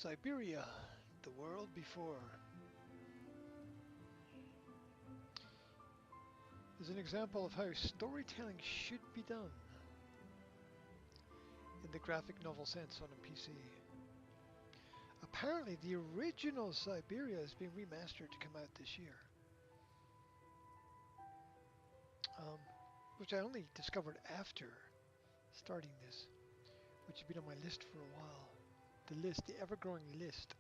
Syberia, the world before, is an example of how storytelling should be done in the graphic novel sense on a PC. Apparently, the original Syberia is being remastered to come out this year, um, which I only discovered after starting this, which had been on my list for a while. The list, the ever-growing list.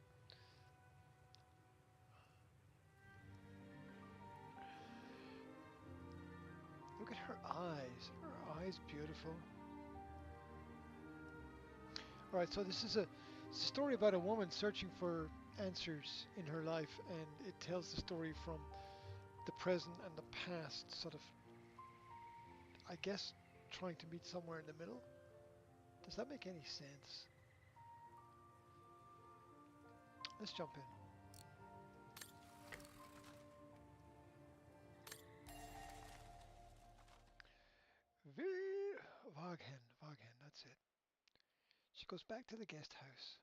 Look at her eyes. Her eyes, beautiful. All right, so this is a story about a woman searching for answers in her life, and it tells the story from the present and the past, sort of, I guess, trying to meet somewhere in the middle. Does that make any sense? Let's jump in. Vaghen, that's it. She goes back to the guest house.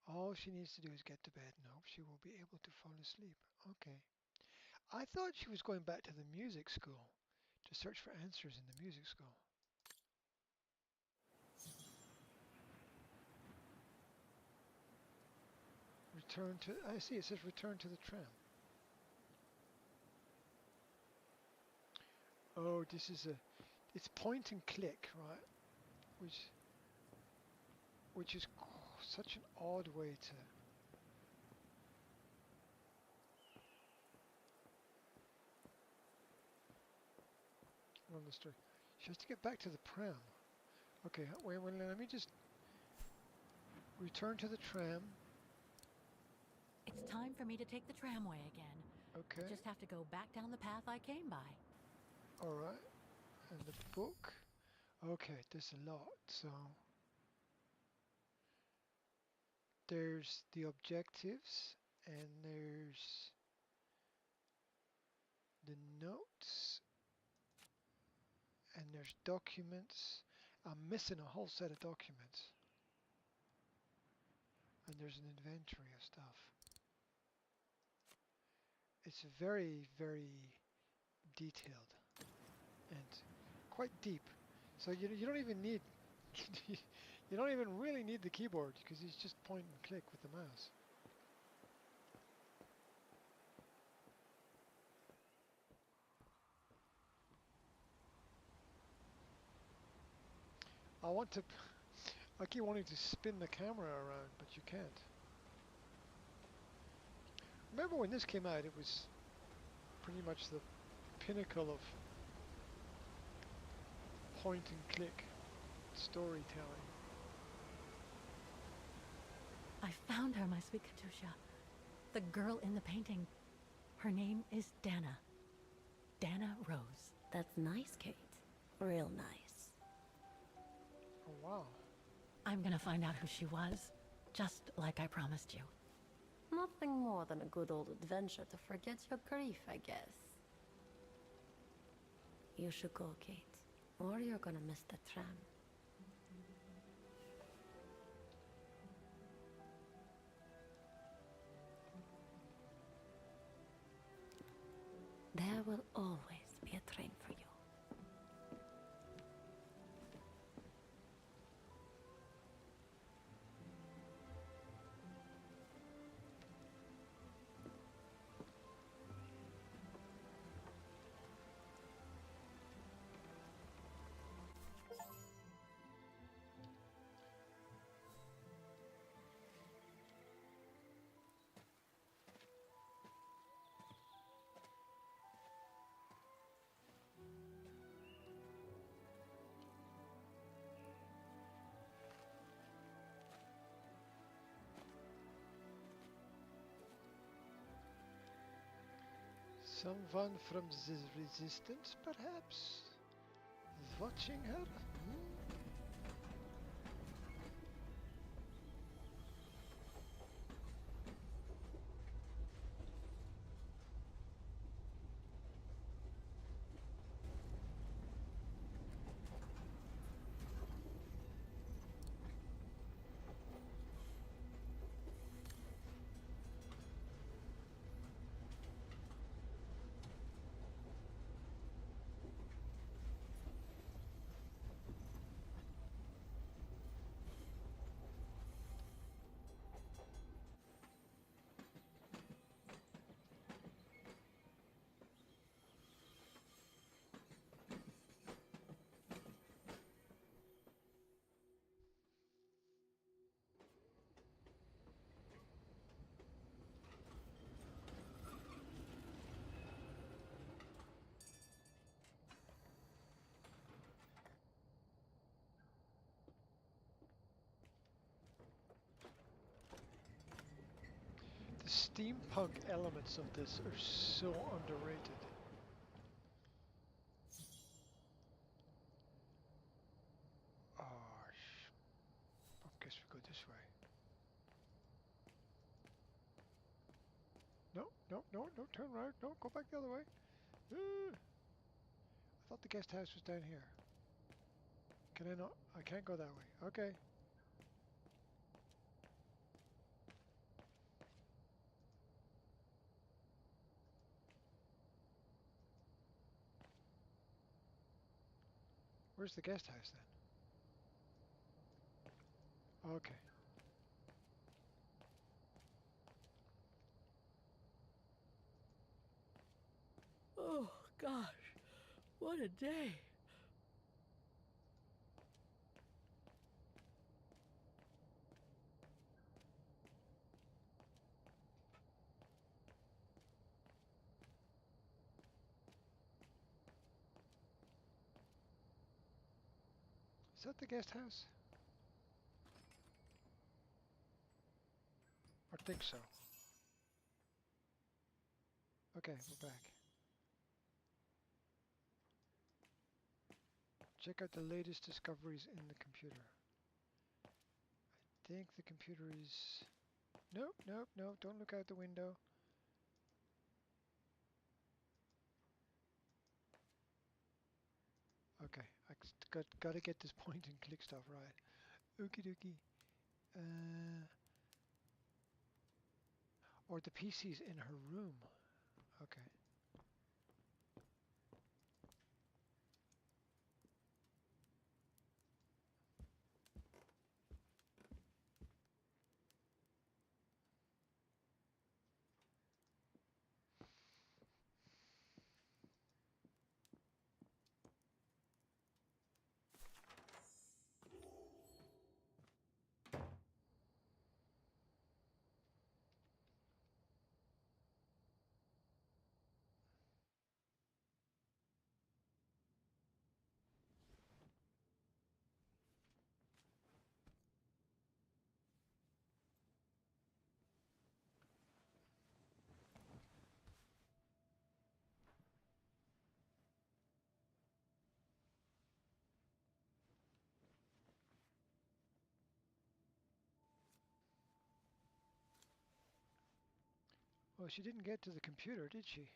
All she needs to do is get to bed. No, she will be able to fall asleep. Okay. I thought she was going back to the music school to search for answers in the music school. Return to, I see, it says return to the tram. Oh, this is it's point and click, right? Which is such an odd way to. Run the story. She has to get back to the pram. Okay, wait, let me just return to the tram. It's time for me to take the tramway again. I Okay, just have to go back down the path I came by. all right. And the book. Okay, there's a lot. So there's the objectives, and there's the notes, and there's documents. I'm missing a whole set of documents. And there's an inventory of stuff. It's very, very detailed and quite deep. So you don't even need you don't even really need the keyboard because it's just point and click with the mouse. I want to I keep wanting to spin the camera around, but you can't. Remember when this came out, it was pretty much the pinnacle of point and click storytelling. I found her, my sweet Katusha. The girl in the painting. Her name is Dana. Dana Rose. That's nice, Kate. Real nice. Oh wow. I'm gonna find out who she was, just like I promised you. Nothing more than a good old adventure to forget your grief, I guess. You should go, Kate, or you're gonna miss the tram. There will always be a train for you. Someone from the resistance, perhaps? Watching her? steampunk elements of this are so underrated. Oh, I guess we go this way. No, no, no, no, turn right. No, go back the other way. I thought the guest house was down here. Can I not? I can't go that way. Okay. Where's the guest house then? Okay. Oh, gosh. What a day. Is that the guest house? I think so. Okay, we're back. Check out the latest discoveries in the computer. I think the computer is... Nope, nope, nope, don't look out the window. Okay, gotta get this point and click stuff right. Okie dokie. Or the PC's in her room. Okay. Well, she didn't get to the computer, did she?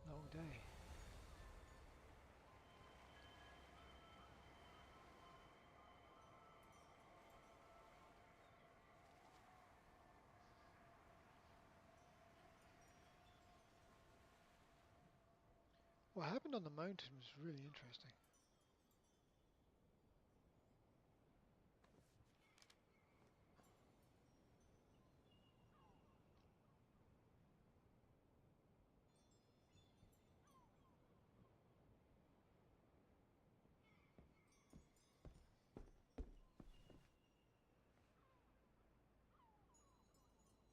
Long day. What happened on the mountain was really interesting.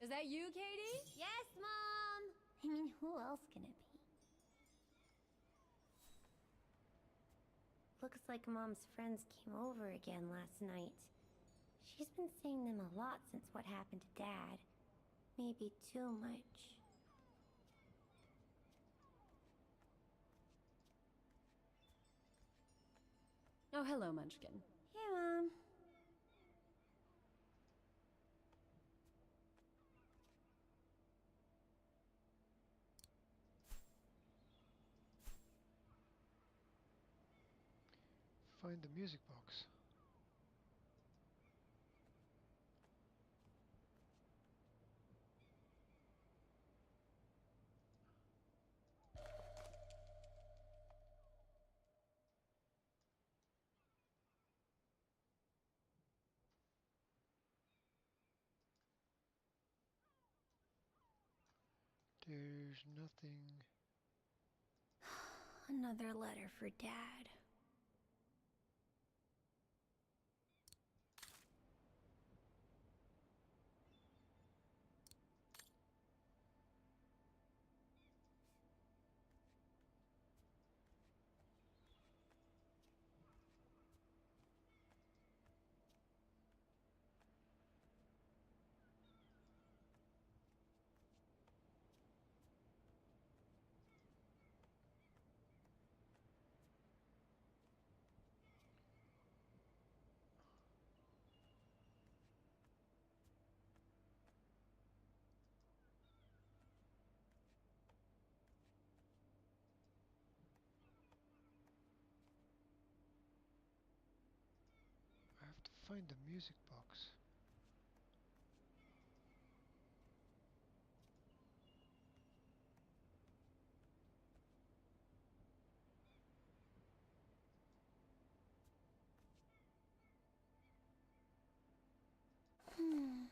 Is that you, Katie? Yes, Mom! I mean, who else can it be? Looks like Mom's friends came over again last night. She's been seeing them a lot since what happened to Dad. Maybe too much. Oh, hello, Munchkin. Hey, Mom. Find the music box. There's nothing. Another letter for Dad. I have to find the music box. Hmm.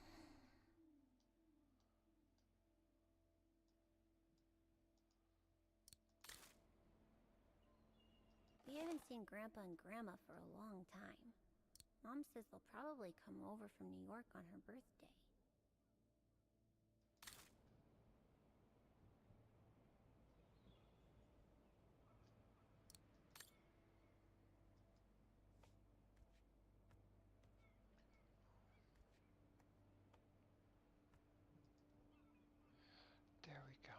We haven't seen Grandpa and Grandma for a long time. Mom says they'll probably come over from New York on her birthday. There we go.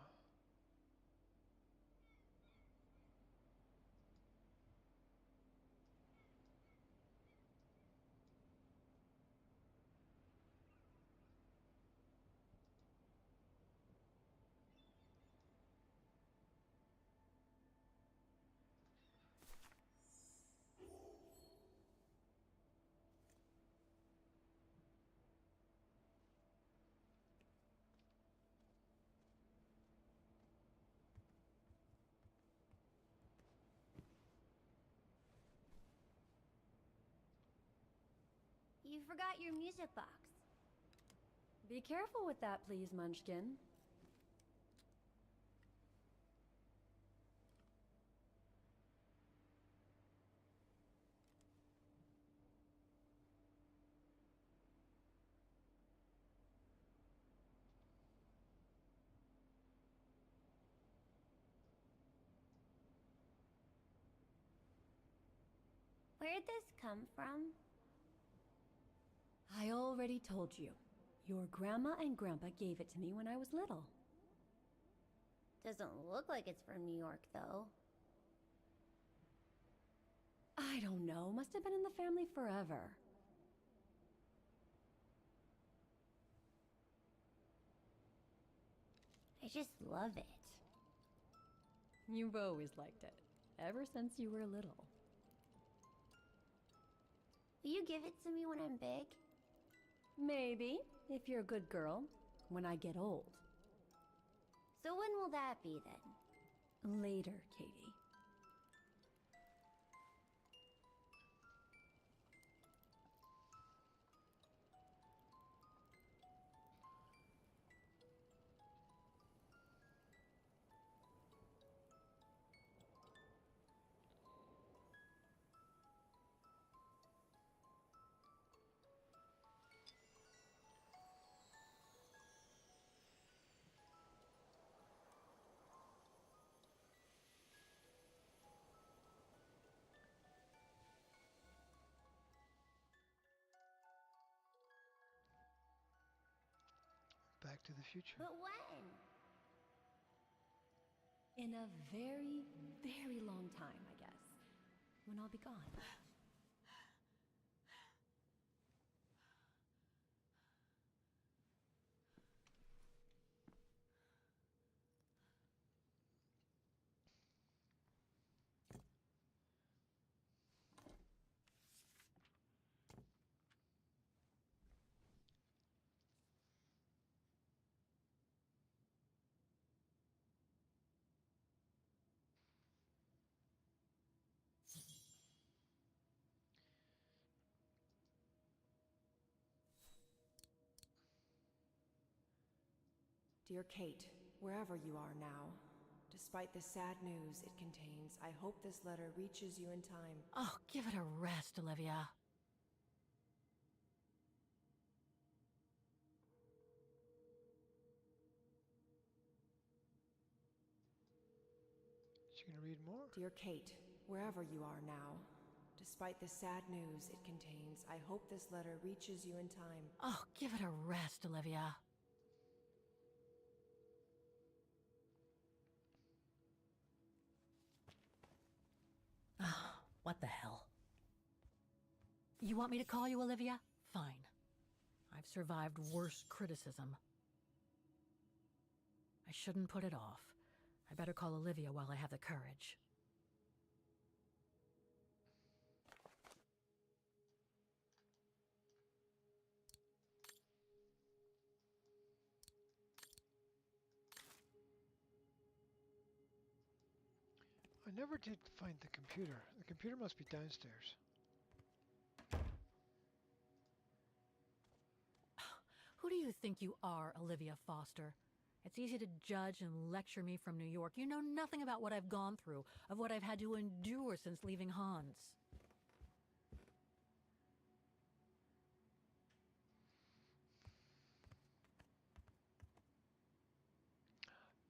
You forgot your music box. Be careful with that, please, Munchkin. Where'd this come from? I already told you. Your grandma and grandpa gave it to me when I was little. Doesn't look like it's from New York, though. I don't know. Must have been in the family forever. I just love it. You've always liked it. Ever since you were little. Will you give it to me when I'm big? Maybe, if you're a good girl, when I get old. So when will that be then? Later, Katie. Back to the future. But when? In a very, very long time, I guess. When I'll be gone. Dear Kate, wherever you are now. Despite the sad news it contains, I hope this letter reaches you in time. Oh, give it a rest, Olivia. She gonna read more? Dear Kate, wherever you are now, despite the sad news it contains, I hope this letter reaches you in time. Oh, give it a rest, Olivia. What the hell? You want me to call you Olivia? Fine. I've survived worse criticism. I shouldn't put it off. I better call Olivia while I have the courage. I never did find the computer. The computer must be downstairs. Who do you think you are, Olivia Foster? It's easy to judge and lecture me from New York. You know nothing about what I've gone through, of what I've had to endure since leaving Hans.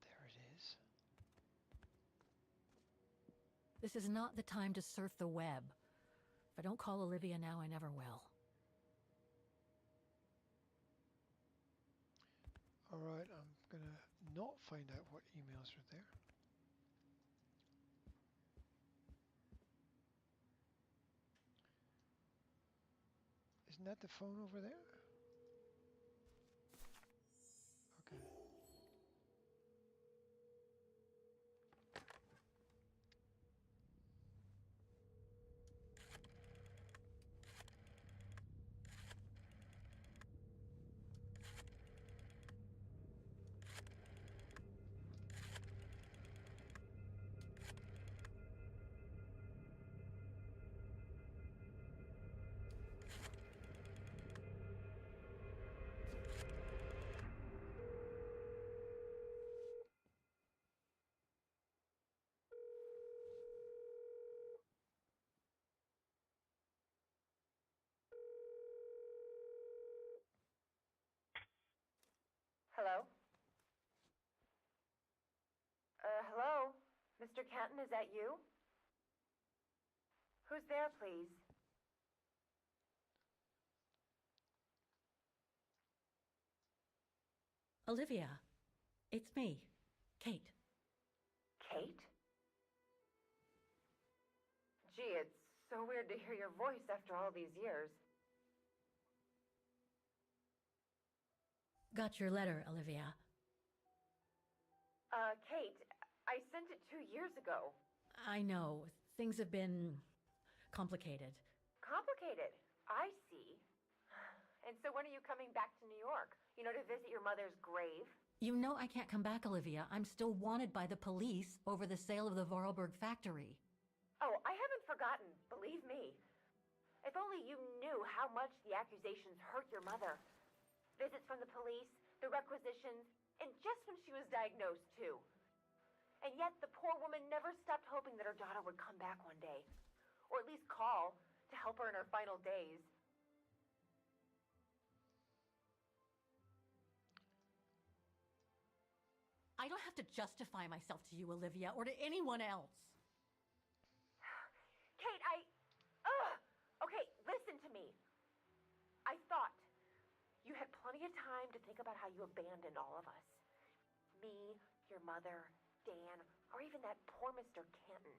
There it is. This is not the time to surf the web. If I don't call Olivia now, I never will. Alright, I'm gonna not find out what emails are there. Isn't that the phone over there? Okay. Hello? Hello? Mr. Canton, is that you? Who's there, please? Olivia, it's me, Kate. Kate? Gee, it's so weird to hear your voice after all these years. Got your letter, Olivia. Kate, I sent it 2 years ago. I know, things have been complicated. Complicated. I see. And so when are you coming back to New York? You know, to visit your mother's grave? You know I can't come back, Olivia. I'm still wanted by the police over the sale of the Vorarlberg factory. Oh, I haven't forgotten, believe me. If only you knew how much the accusations hurt your mother. Visits from the police, the requisitions, and just when she was diagnosed, too. And yet the poor woman never stopped hoping that her daughter would come back one day. Or at least call to help her in her final days. I don't have to justify myself to you, Olivia, or to anyone else. Kate, Okay, listen to me. I thought you had plenty of time to think about how you abandoned all of us. Me, your mother, Dan, or even that poor Mr. Canton.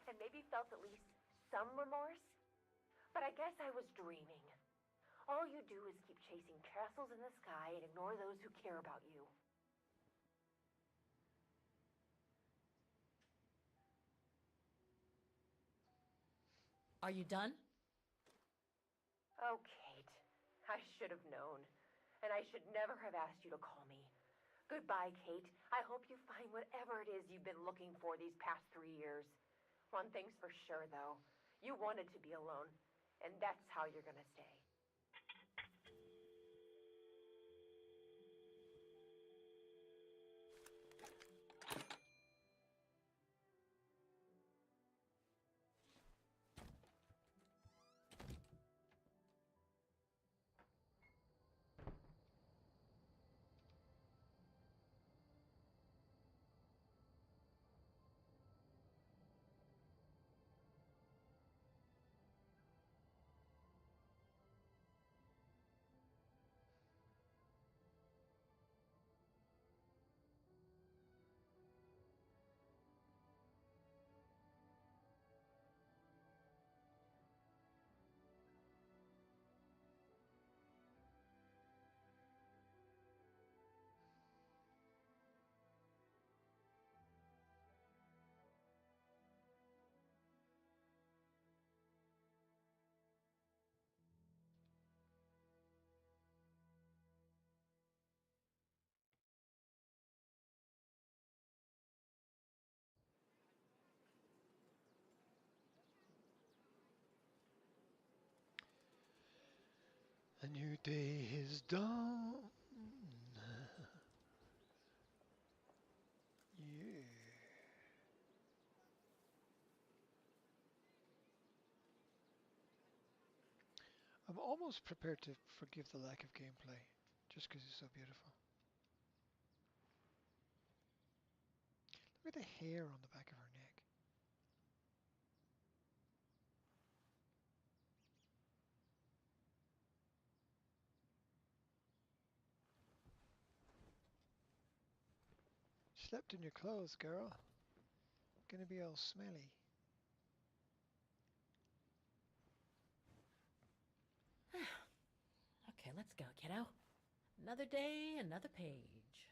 And maybe felt at least some remorse. But I guess I was dreaming. All you do is keep chasing castles in the sky and ignore those who care about you. Are you done? Oh, Kate, I should have known. And I should never have asked you to call me. Goodbye, Kate. I hope you find whatever it is you've been looking for these past 3 years. One thing's for sure, though. You wanted to be alone, and that's how you're gonna stay. A new day is dawn. Yeah. I'm almost prepared to forgive the lack of gameplay, just because it's so beautiful. Look at the hair on the back of her neck. Slept in your clothes, girl. Gonna be all smelly. Okay, let's go, kiddo. Another day, another page.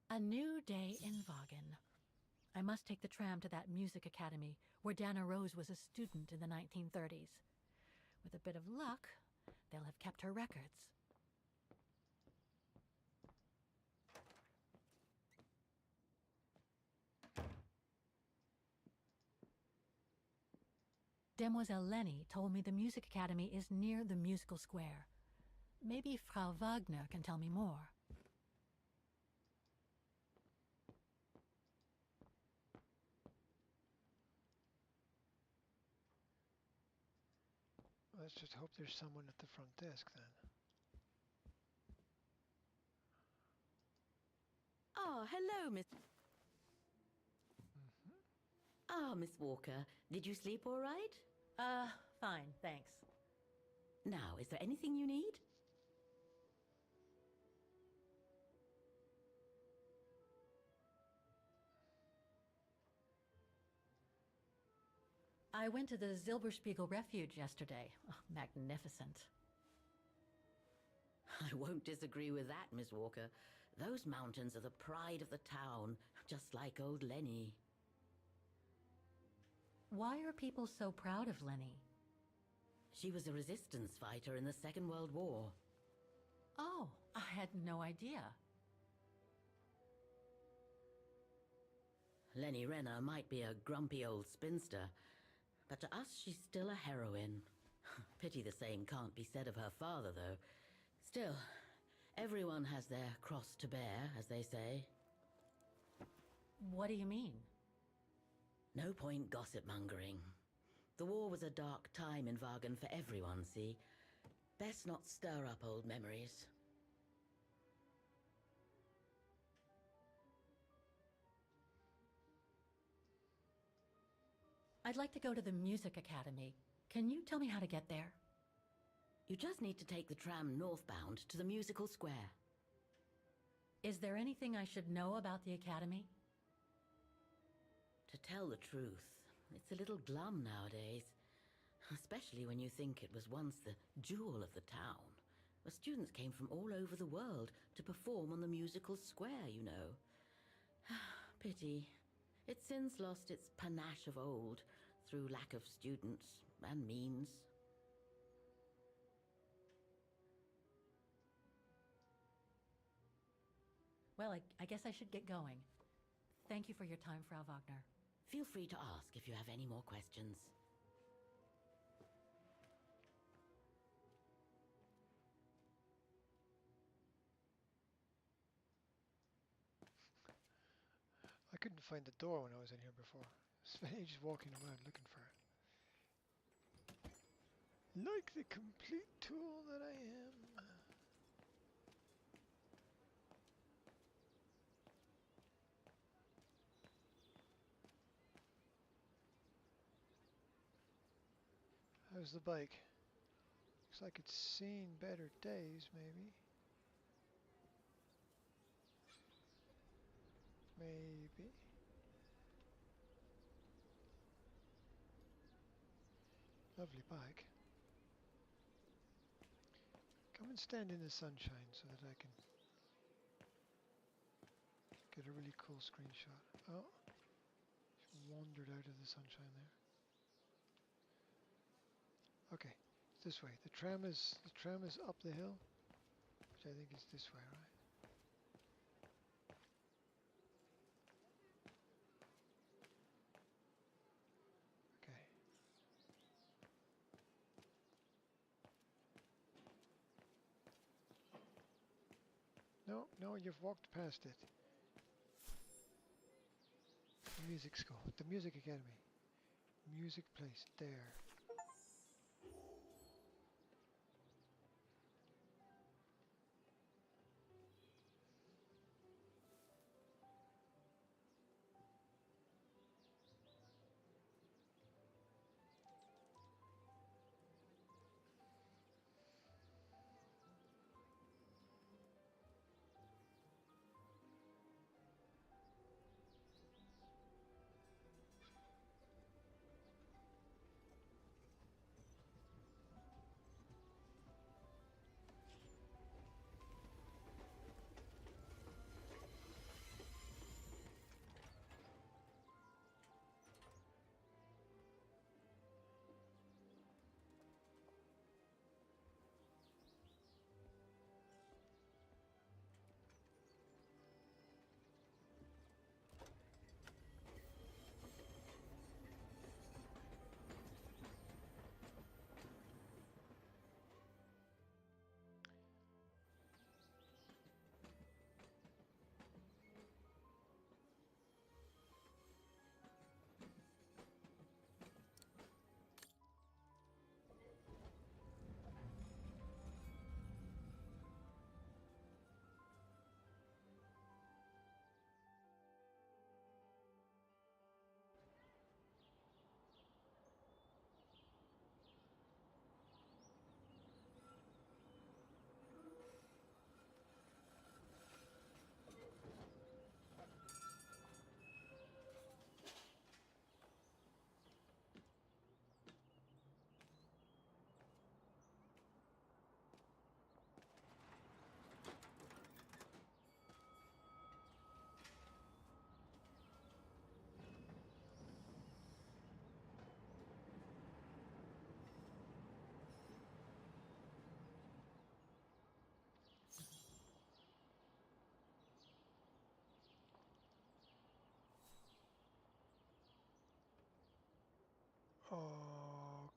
A new day in Vaughan. I must take the tram to that music academy where Dana Rose was a student in the 1930s. With a bit of luck, they'll have kept her records. Demoiselle Lenny told me the music academy is near the musical square. Maybe Frau Wagner can tell me more. Let's just hope there's someone at the front desk then. Ah, hello, Miss... Mhm. Ah, Miss Walker. Did you sleep all right? Fine, thanks. Now, is there anything you need? I went to the Zilberspiegel Refuge yesterday. Oh, magnificent. I won't disagree with that, Miss Walker. Those mountains are the pride of the town, just like old Lenny. Why are people so proud of Lenny? She was a resistance fighter in the Second World War. Oh, I had no idea. Lenny Renner might be a grumpy old spinster, but to us she's still a heroine. Pity the same can't be said of her father, though. Still, everyone has their cross to bear, as they say. What do you mean? No point gossip-mongering. The war was a dark time in Vaughan for everyone, see? Best not stir up old memories. I'd like to go to the music academy. Can you tell me how to get there? You just need to take the tram northbound to the musical square. Is there anything I should know about the academy? To tell the truth, it's a little glum nowadays. Especially when you think it was once the jewel of the town, where students came from all over the world to perform on the musical square, you know. Pity. It's since lost its panache of old through lack of students and means. Well, I guess I should get going. Thank you for your time, Frau Wagner. Feel free to ask if you have any more questions. I couldn't find the door when I was in here before. Spent ages walking around looking for it. Like the complete tool that I am. How's the bike? Looks like it's seen better days, maybe. Maybe. Lovely bike. Come and stand in the sunshine so that I can get a really cool screenshot. Oh, she wandered out of the sunshine there. Okay, it's this way. The tram is up the hill, which I think is this way, right? No, you've walked past it. The music school. The music academy. Music place. There.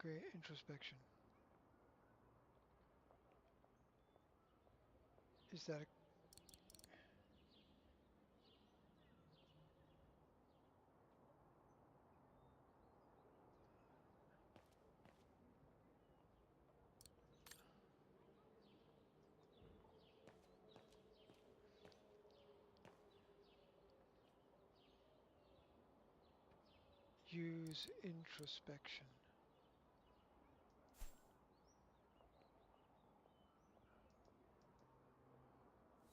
Okay, introspection. Is that a use introspection?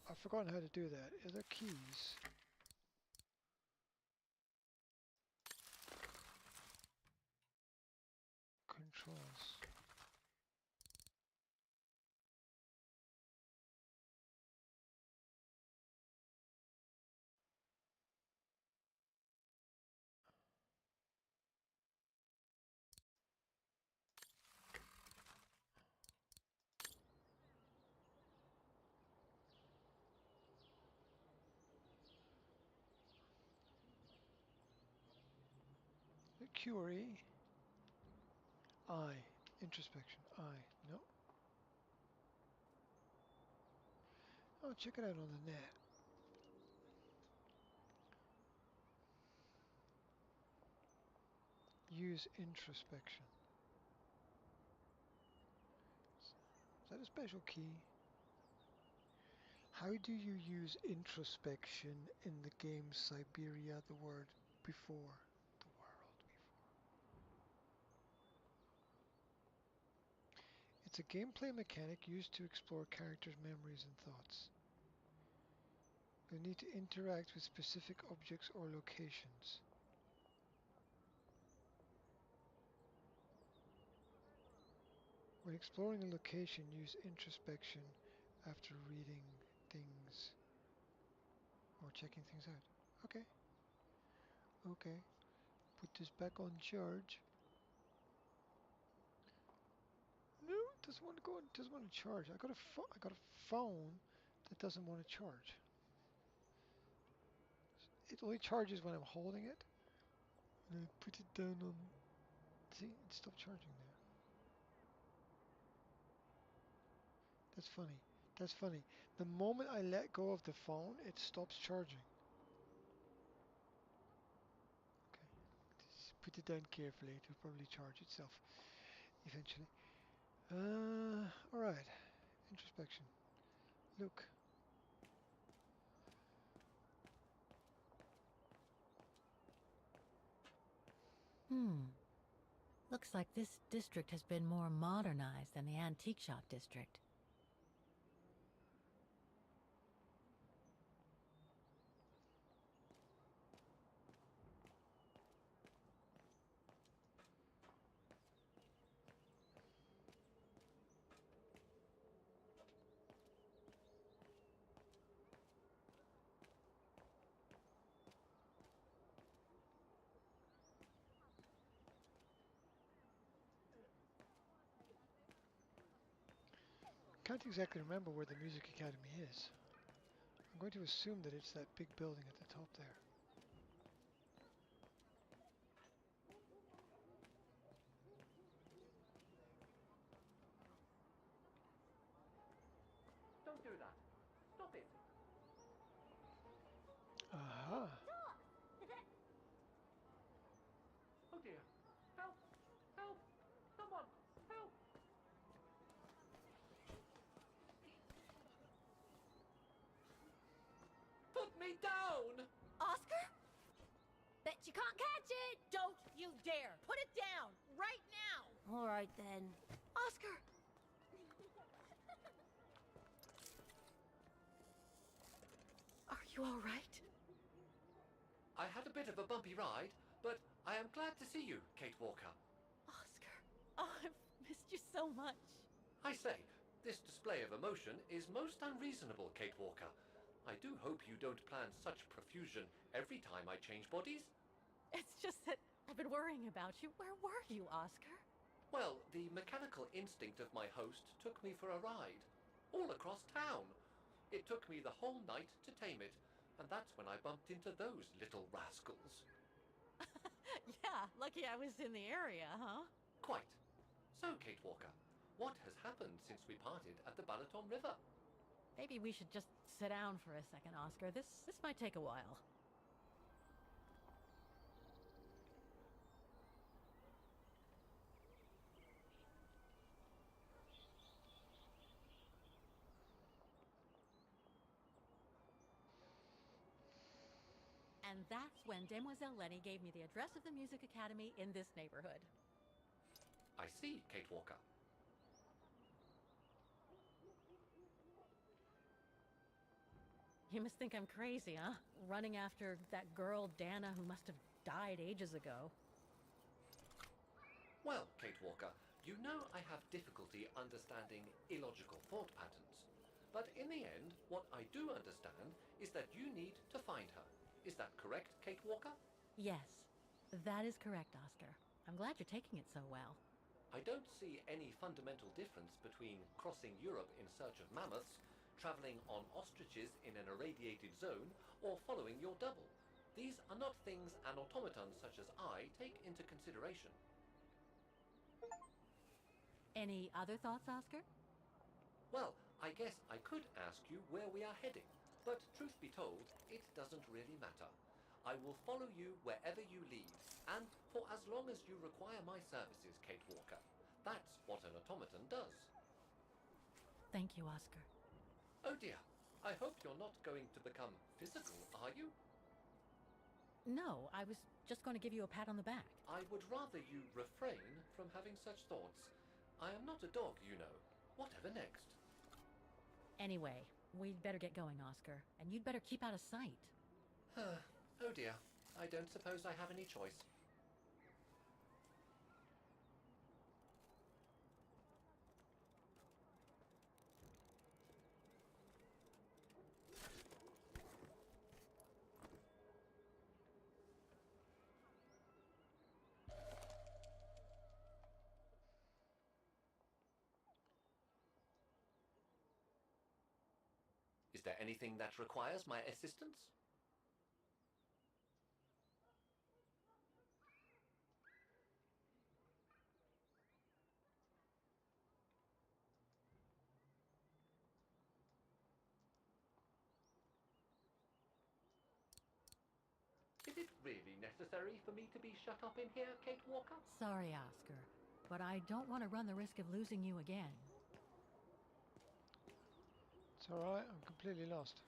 I've forgotten how to do that. Are there keys? Controls. Q or E? I. Introspection. I. No. Oh, check it out on the net. Use introspection. Is that a special key? How do you use introspection in the game Syberia, the word before? The world before. It's a gameplay mechanic used to explore characters' memories and thoughts. You'll need to interact with specific objects or locations. When exploring a location, use introspection after reading things or checking things out. Okay, okay. Put this back on charge. No, it doesn't want to go. It doesn't want to charge. I got a phone that doesn't want to charge. It only charges when I'm holding it. When I put it down on. See, it stopped charging there. That's funny. That's funny. The moment I let go of the phone, it stops charging. Okay. Just put it down carefully. It will probably charge itself eventually. Alright. Introspection. Look. Hmm. Looks like this district has been more modernized than the antique shop district. Can't exactly remember where the Music Academy is. I'm going to assume that it's that big building at the top there. Don't do that. Stop it. Aha. Oh dear. Help! Help! Someone! Help! Put me down! Oscar? Bet you can't catch it! Don't you dare! Put it down! Right now! All right then. Oscar! Are you all right? I had a bit of a bumpy ride, but I am glad to see you, Kate Walker. Oscar. Oh, I've missed you so much. I say, this display of emotion is most unreasonable, Kate Walker. I do hope you don't plan such profusion every time I change bodies. It's just that I've been worrying about you. Where were you, Oscar? Well, the mechanical instinct of my host took me for a ride, all across town. It took me the whole night to tame it, and that's when I bumped into those little rascals. Yeah, lucky I was in the area, huh? Quite. So, Kate Walker, what has happened since we parted at the Balaton River? Maybe we should just sit down for a second, Oscar. This might take a while. And that's when Demoiselle Lenny gave me the address of the Music Academy in this neighborhood. I see, Kate Walker. You must think I'm crazy, huh? Running after that girl, Dana, who must have died ages ago. Well, Kate Walker, you know I have difficulty understanding illogical thought patterns. But in the end, what I do understand is that you need to find her. Is that correct, Kate Walker? Yes, that is correct, Oscar. I'm glad you're taking it so well. I don't see any fundamental difference between crossing Europe in search of mammoths, traveling on ostriches in an irradiated zone, or following your double. These are not things an automaton such as I take into consideration. Any other thoughts, Oscar? Well, I guess I could ask you where we are heading, but truth be told, it doesn't really matter. I will follow you wherever you lead, and for as long as you require my services, Kate Walker. That's what an automaton does. Thank you, Oscar. Oh dear, I hope you're not going to become physical, are you? No, I was just going to give you a pat on the back. I would rather you refrain from having such thoughts. I am not a dog, you know. Whatever next? Anyway, we'd better get going, Oscar, and you'd better keep out of sight. Oh dear, I don't suppose I have any choice. Is there anything that requires my assistance? Is it really necessary for me to be shut up in here, Kate Walker? Sorry, Oscar, but I don't want to run the risk of losing you again. It's alright, I'm completely lost.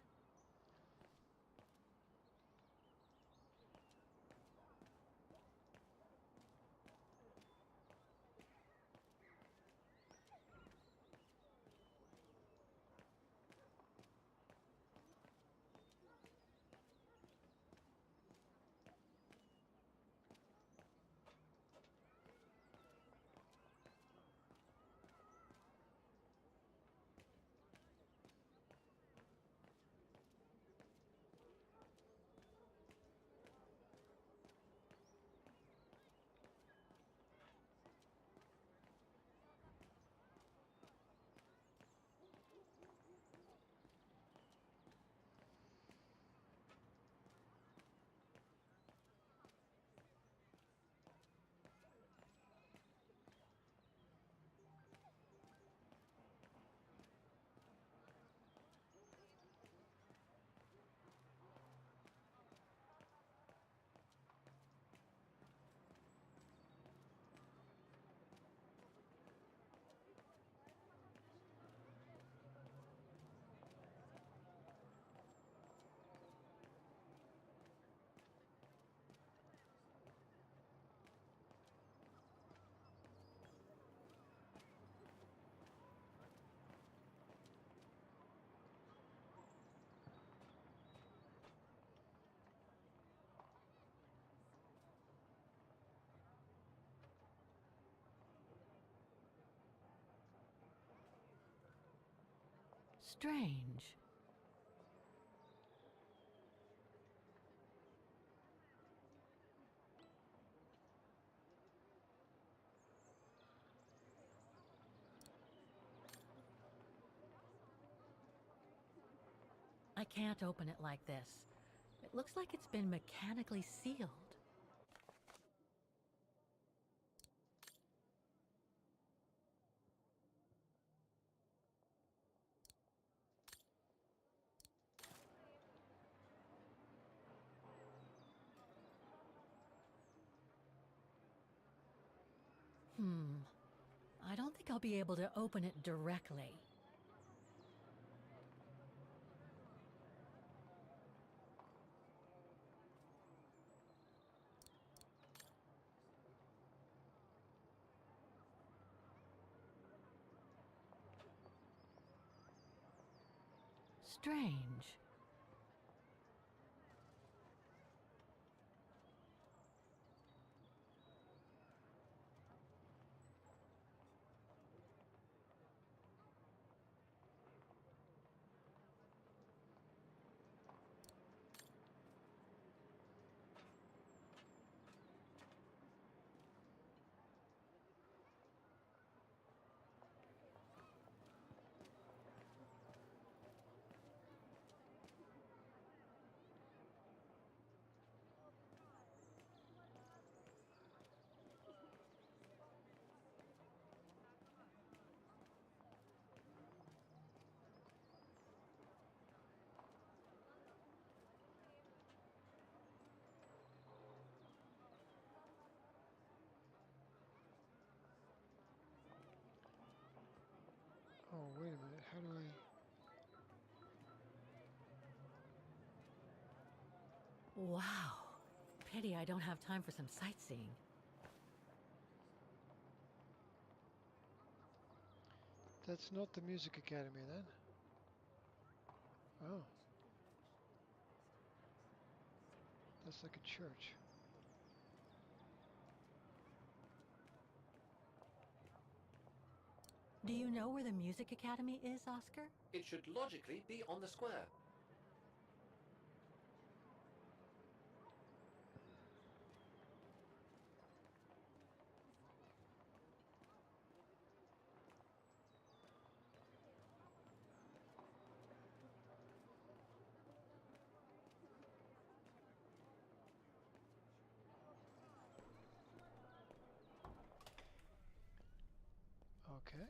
Strange. I can't open it like this. It looks like it's been mechanically sealed. I don't think I'll be able to open it directly. Strange. Oh, wait a minute, how do I... Wow. Pity I don't have time for some sightseeing. That's not the Music Academy then. Oh. That's like a church. Do you know where the Music Academy is, Oscar? It should logically be on the square. Okay.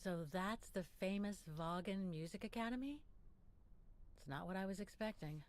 So that's the famous Vaughan Music Academy? It's not what I was expecting.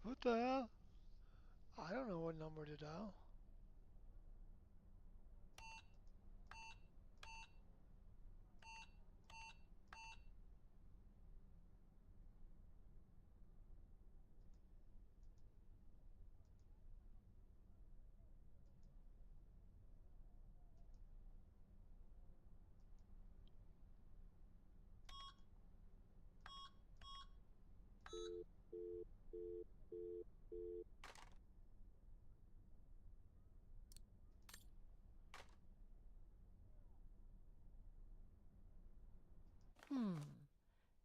What the hell? I don't know what number to dial.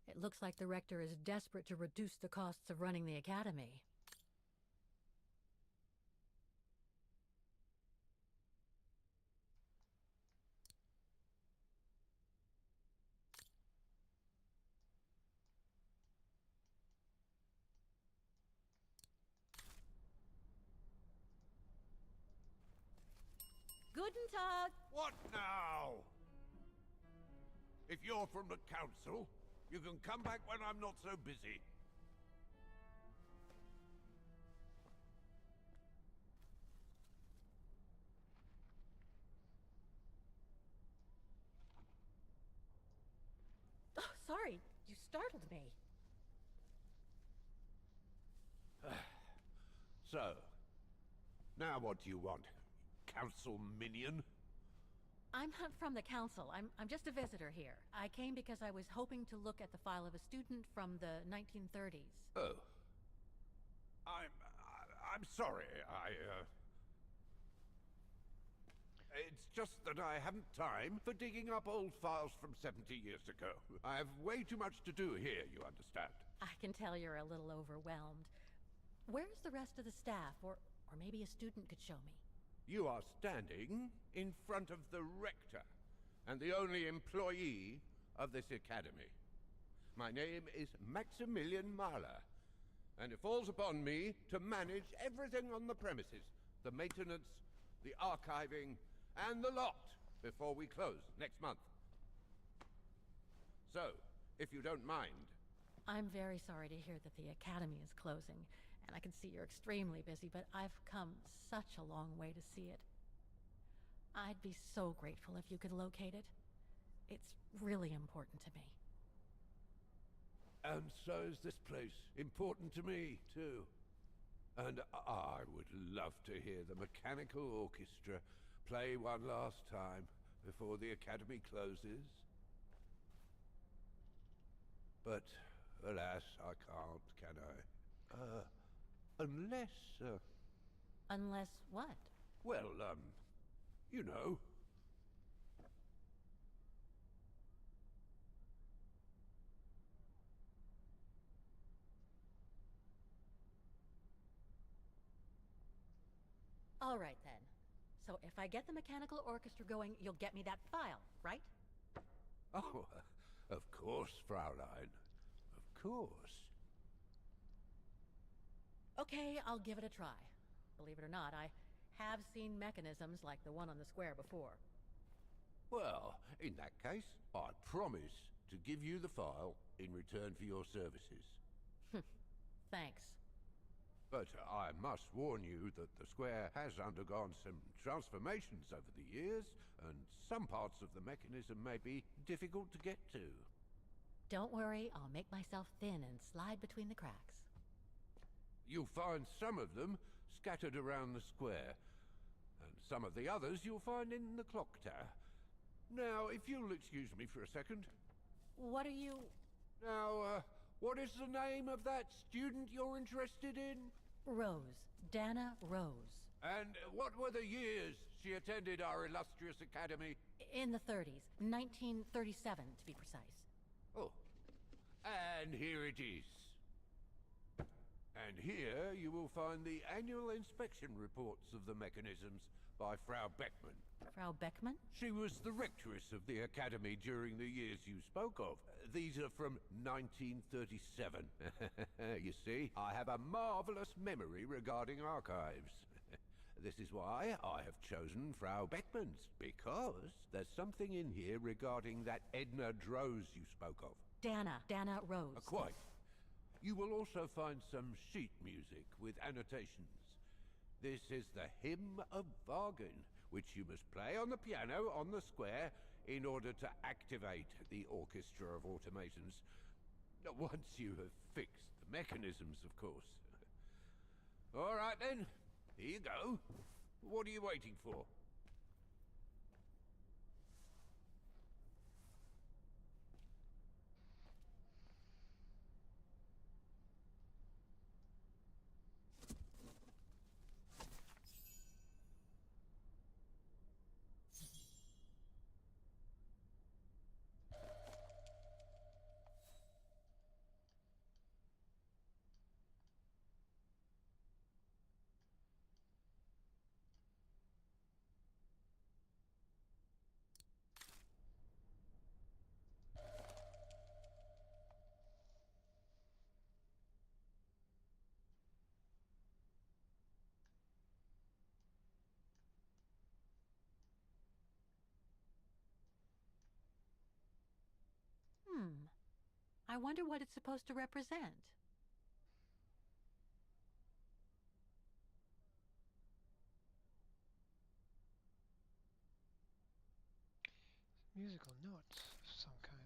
It looks like the rector is desperate to reduce the costs of running the academy. Guten Tag! What now? If you're from the council, you can come back when I'm not so busy. Oh, sorry, you startled me. So, now what do you want? Council minion? I'm not from the council. I'm just a visitor here. I came because I was hoping to look at the file of a student from the 1930s. Oh. I'm sorry, It's just that I haven't time for digging up old files from 70 years ago. I have way too much to do here, you understand. I can tell you're a little overwhelmed. Where's the rest of the staff? Or maybe a student could show me. You are standing in front of the rector, and the only employee of this academy. My name is Maximilian Mahler, and it falls upon me to manage everything on the premises. The maintenance, the archiving, and the lot before we close next month. So, if you don't mind... I'm very sorry to hear that the academy is closing, and I can see you're extremely busy, but I've come such a long way to see it. I'd be so grateful if you could locate it. It's really important to me. And so is this place important to me, too. And I would love to hear the mechanical orchestra play one last time before the academy closes. But, alas, I can't, can I? Unless... Unless what? Well, you know. All right, then. So if I get the mechanical orchestra going, you'll get me that file, right? Oh, of course, Fraulein. Of course. Okay, I'll give it a try. Believe it or not, I have seen mechanisms like the one on the square before. Well, in that case, I promise to give you the file in return for your services. Thanks. But I must warn you that the square has undergone some transformations over the years, and some parts of the mechanism may be difficult to get to. Don't worry, I'll make myself thin and slide between the cracks. You'll find some of them scattered around the square, and some of the others you'll find in the clock tower. Now, if you'll excuse me for a second. What are you... Now, what is the name of that student you're interested in? Rose. Dana Rose. And what were the years she attended our illustrious academy? In the 30s. 1937, to be precise. Oh, and here it is. And here you will find the annual inspection reports of the mechanisms by Frau Beckmann. Frau Beckmann? She was the rectress of the academy during the years you spoke of. These are from 1937. You see, I have a marvelous memory regarding archives. This is why I have chosen Frau Beckmann's, because there's something in here regarding that Edna Drose you spoke of. Dana Rose. Quite. You will also find some sheet music with annotations. This is the Hymn of Vargan, which you must play on the piano on the square in order to activate the Orchestra of Automatons. Once you have fixed the mechanisms, of course. All right then, here you go. What are you waiting for? I wonder what it's supposed to represent. Musical notes of some kind.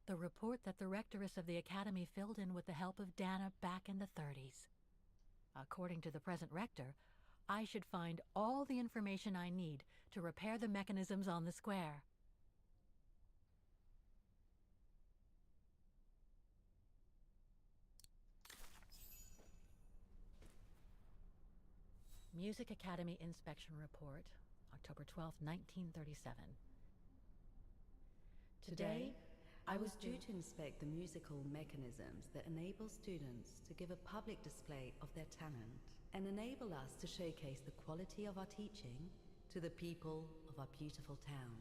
The report that the rectoress of the academy filled in with the help of Dana back in the 30s. According to the present rector, I should find all the information I need to repair the mechanisms on the square. Music Academy Inspection Report, October 12, 1937. Today, I was due to inspect the musical mechanisms that enable students to give a public display of their talent and enable us to showcase the quality of our teaching to the people of our beautiful town.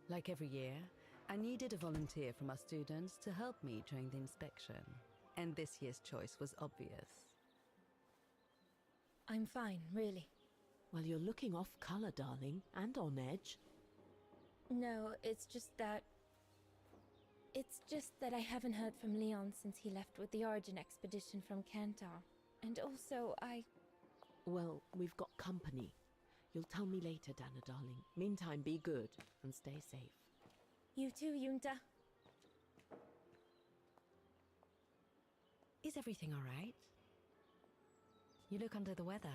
Like every year, I needed a volunteer from our students to help me during the inspection, and this year's choice was obvious. I'm fine, really. Well, you're looking off color, darling, and on edge. No, it's just that I haven't heard from Leon since he left with the Origin expedition from Kantar. And also, Well, we've got company. You'll tell me later, Dana, darling. Meantime, be good and stay safe. You too, Yunta. Is everything all right? You look under the weather.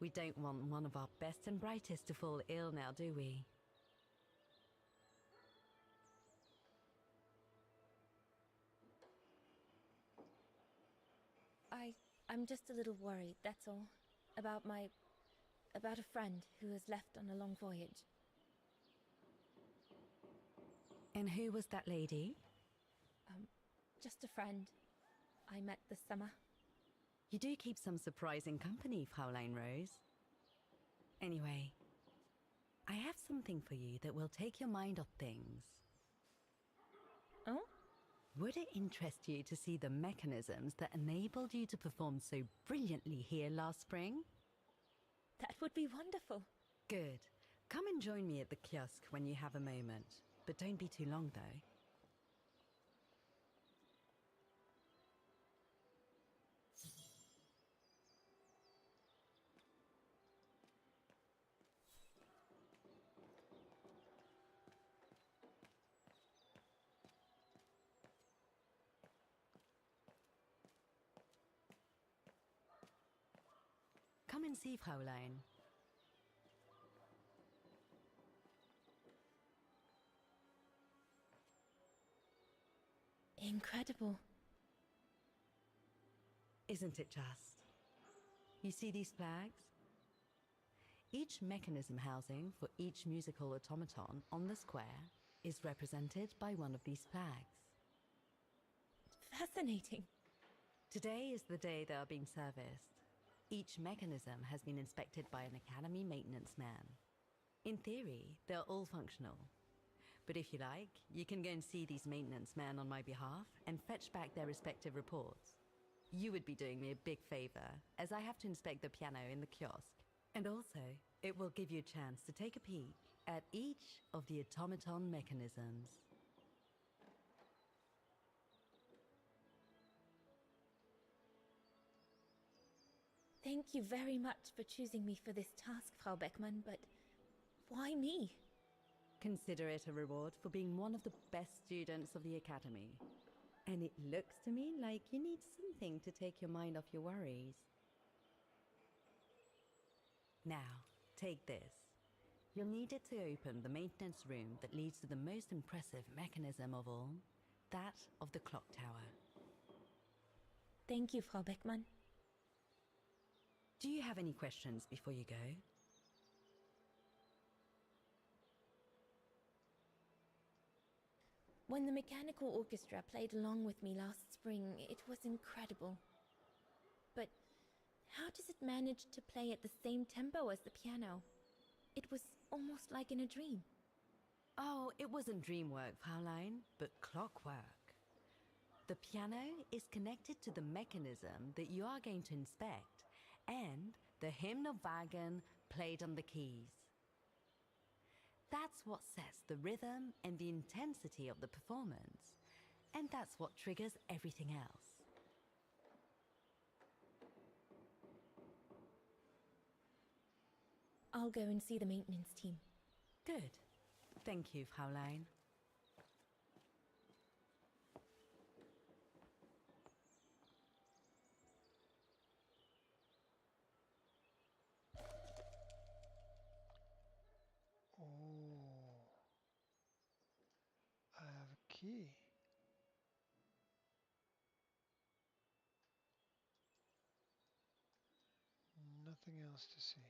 We don't want one of our best and brightest to fall ill now, do we? I'm just a little worried, that's all. About a friend who has left on a long voyage. And who was that lady? Just a friend I met this summer. You do keep some surprising company, Fraulein Rose. Anyway, I have something for you that will take your mind off things. Oh? Would it interest you to see the mechanisms that enabled you to perform so brilliantly here last spring? That would be wonderful. Good. Come and join me at the kiosk when you have a moment. But don't be too long, though. and see, Fräulein. Incredible. Isn't it just? You see these flags? Each mechanism housing for each musical automaton on the square is represented by one of these flags. Fascinating. Today is the day they are being serviced. Each mechanism has been inspected by an Academy maintenance man. In theory, they're all functional. But if you like, you can go and see these maintenance men on my behalf and fetch back their respective reports. You would be doing me a big favor, as I have to inspect the piano in the kiosk. And also, it will give you a chance to take a peek at each of the automaton mechanisms. Thank you very much for choosing me for this task, Frau Beckmann, but why me? Consider it a reward for being one of the best students of the Academy. And it looks to me like you need something to take your mind off your worries. Now, take this. You'll need it to open the maintenance room that leads to the most impressive mechanism of all, that of the clock tower. Thank you, Frau Beckmann. Do you have any questions before you go? When the mechanical orchestra played along with me last spring, it was incredible. But how does it manage to play at the same tempo as the piano? It was almost like in a dream. Oh, it wasn't dream work, Fräulein, but clockwork. The piano is connected to the mechanism that you are going to inspect, and the hymnal wagon played on the keys. That's what sets the rhythm and the intensity of the performance, and that's what triggers everything else. I'll go and see the maintenance team. Good. Thank you, Fräulein. Oh, I have a key. Nothing else to see.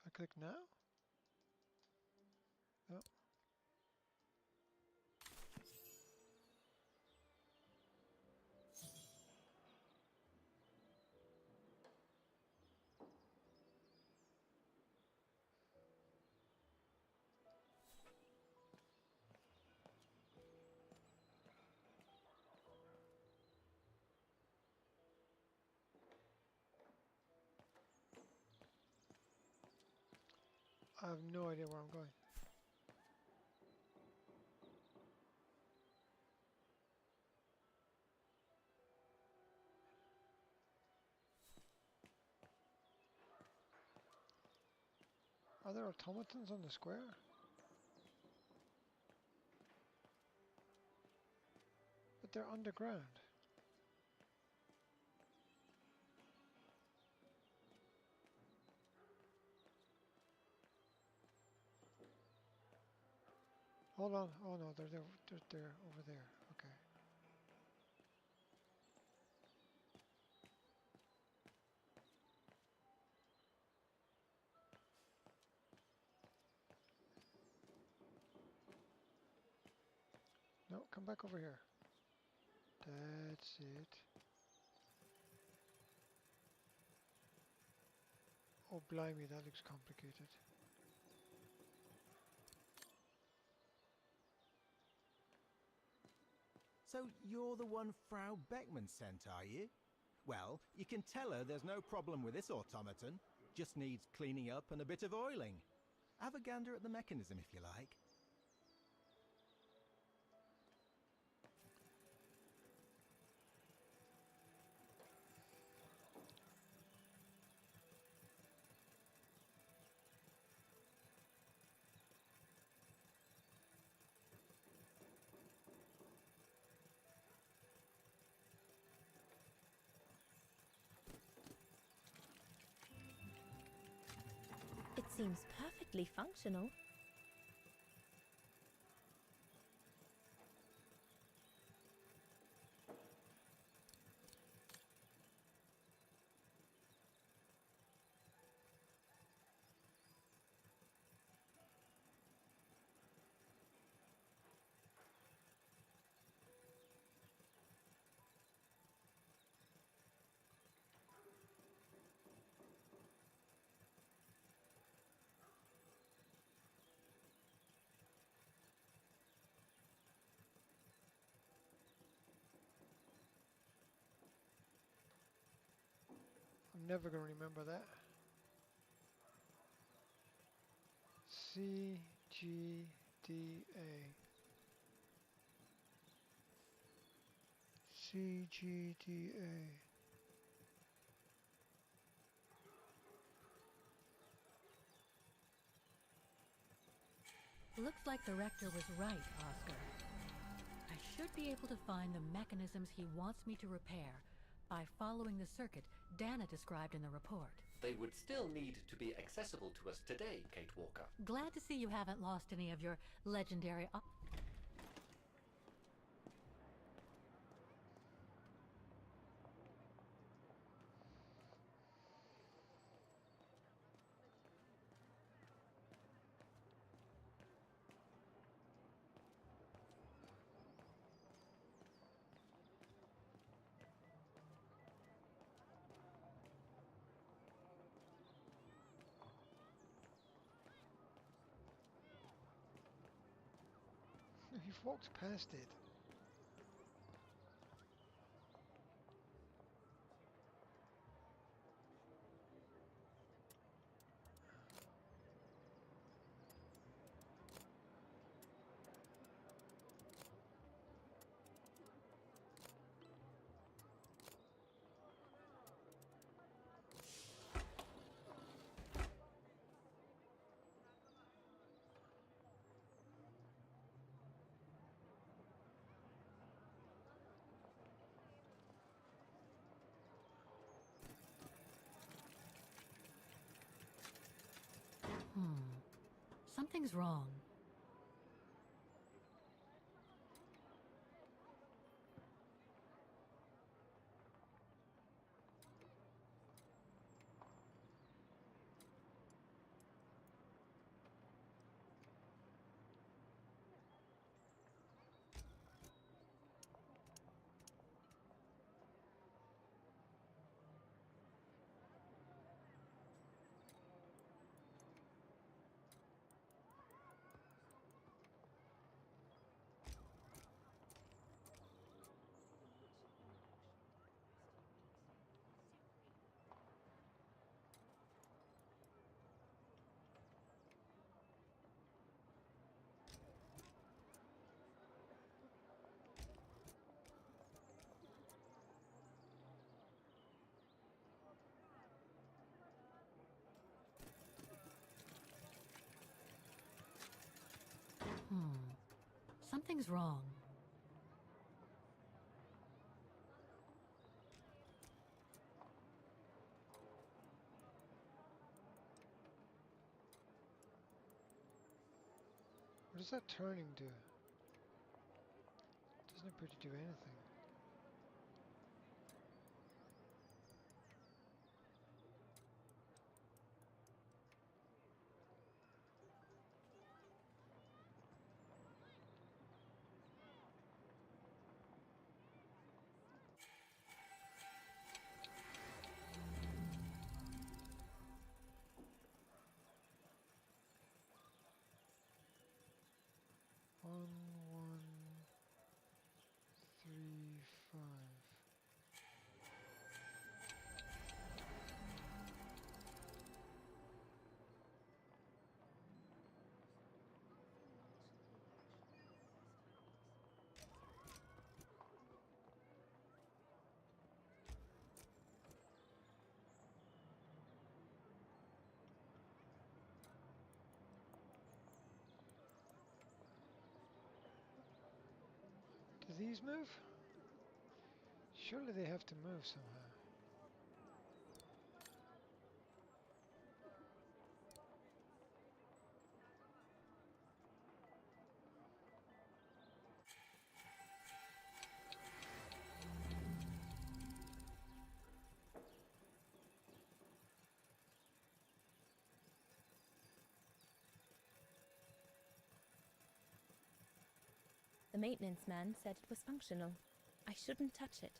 I click now? Oh. I have no idea where I'm going. Are there automatons on the square? But they're underground. Hold on. Oh no, they're there. They're over there. Okay. No, come back over here. That's it. Oh, blimey, that looks complicated. So you're the one Frau Beckmann sent, are you? Well, you can tell her there's no problem with this automaton. Just needs cleaning up and a bit of oiling. Have a gander at the mechanism if you like. It seems perfectly functional. I'm never going to remember that. CGDA. CGDA. Looks like the rector was right, Oscar. I should be able to find the mechanisms he wants me to repair by following the circuit Dana described in the report. They would still need to be accessible to us today, Kate Walker. Glad to see you haven't lost any of your legendary... He walked past it. Something's wrong. Something's wrong. What does that turning do? Doesn't appear to do anything. One, 1, 3. these move? Surely they have to move somehow. The maintenance man said it was functional. I shouldn't touch it.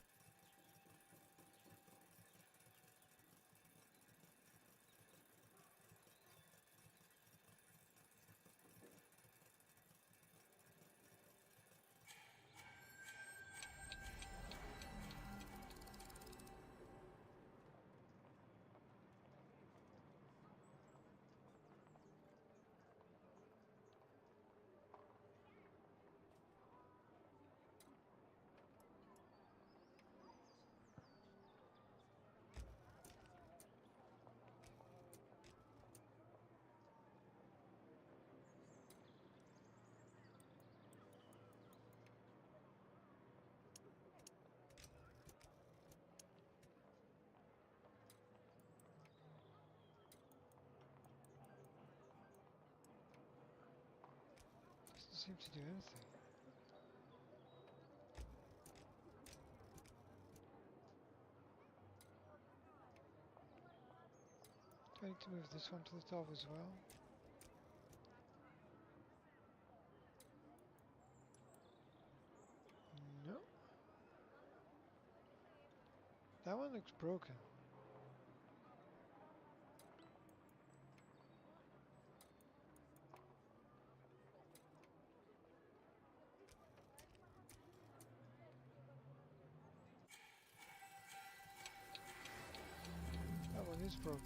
Doesn't seem to do anything. Do I need to move this one to the top as well? No. That one looks broken. That one is broken.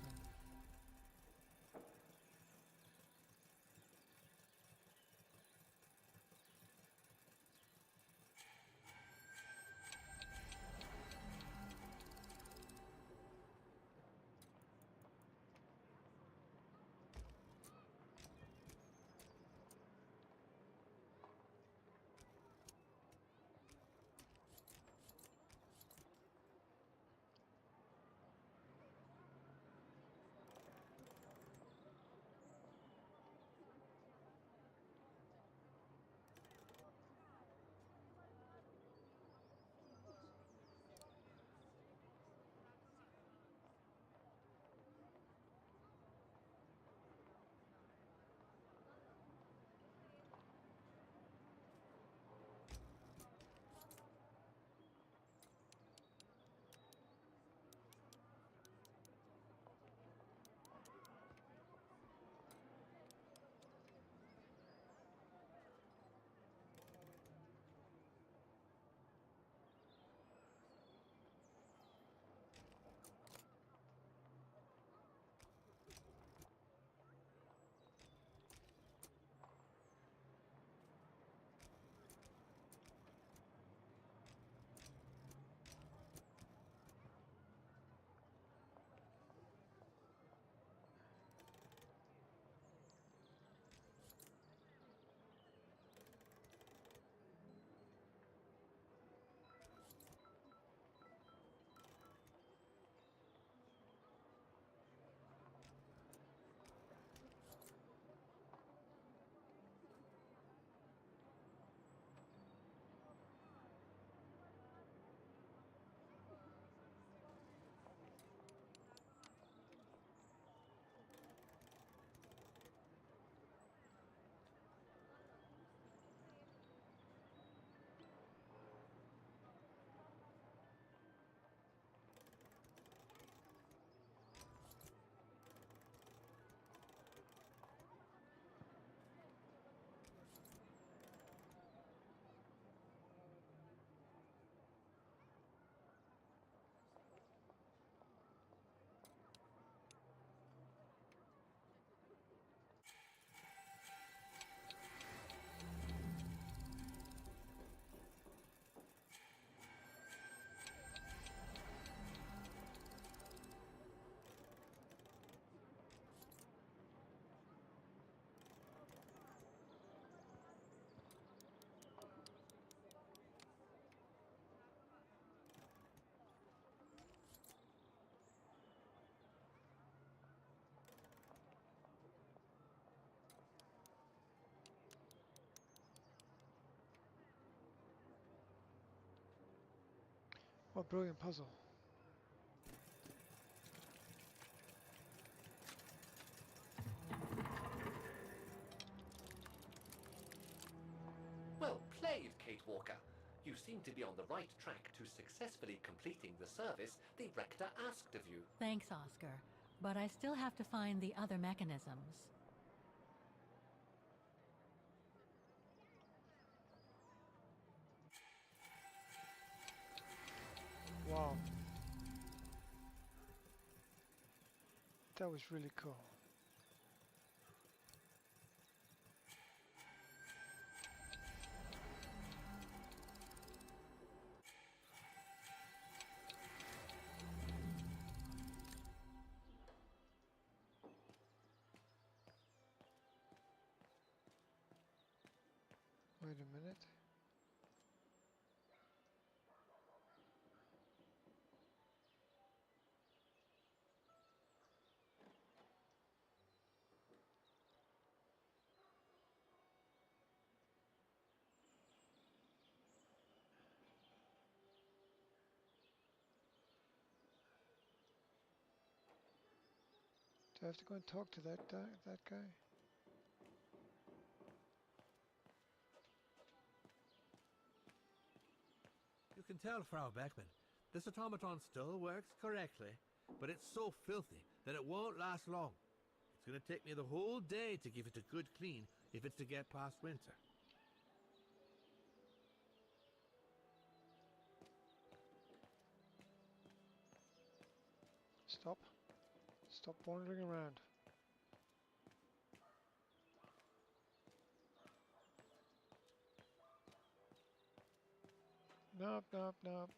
What brilliant puzzle. Well played, Kate Walker. You seem to be on the right track to successfully completing the service the Rector asked of you. Thanks, Oscar. But I still have to find the other mechanisms. Wow. That was really cool. Wait a minute. Do I have to go and talk to that guy? You can tell, Frau Beckman, this automaton still works correctly, but it's so filthy that it won't last long. It's going to take me the whole day to give it a good clean if it's to get past winter. Stop. Stop wandering around. Nope, nope, nope.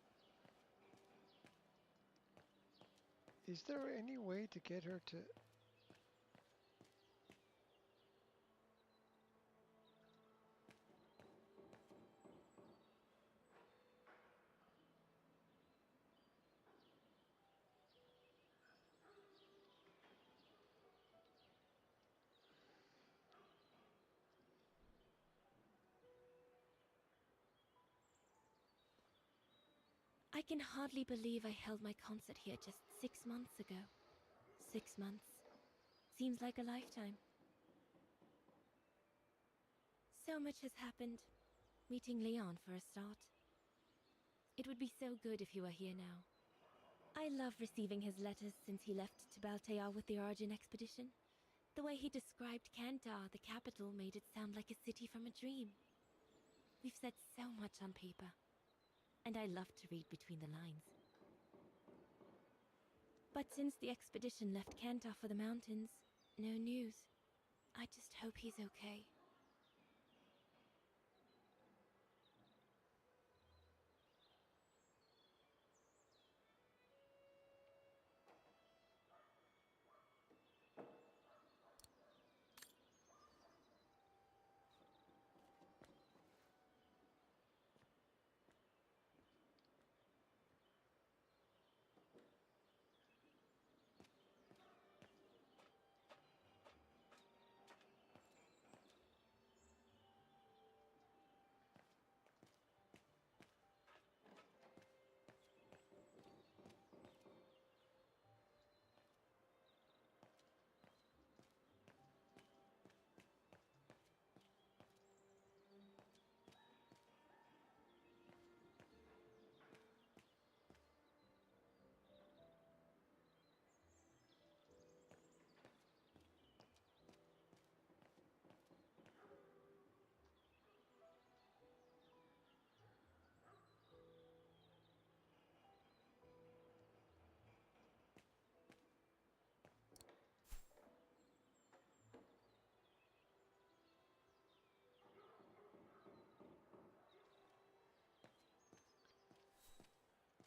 Is there any way to get her to... I can hardly believe I held my concert here just 6 months ago. 6 months. Seems like a lifetime. So much has happened. Meeting Leon for a start. It would be so good if you were here now. I love receiving his letters since he left to Baltear with the Origin expedition. The way he described Kantar, the capital, made it sound like a city from a dream. We've said so much on paper. And I love to read between the lines. But since the expedition left Kantar for the mountains, no news. I just hope he's okay.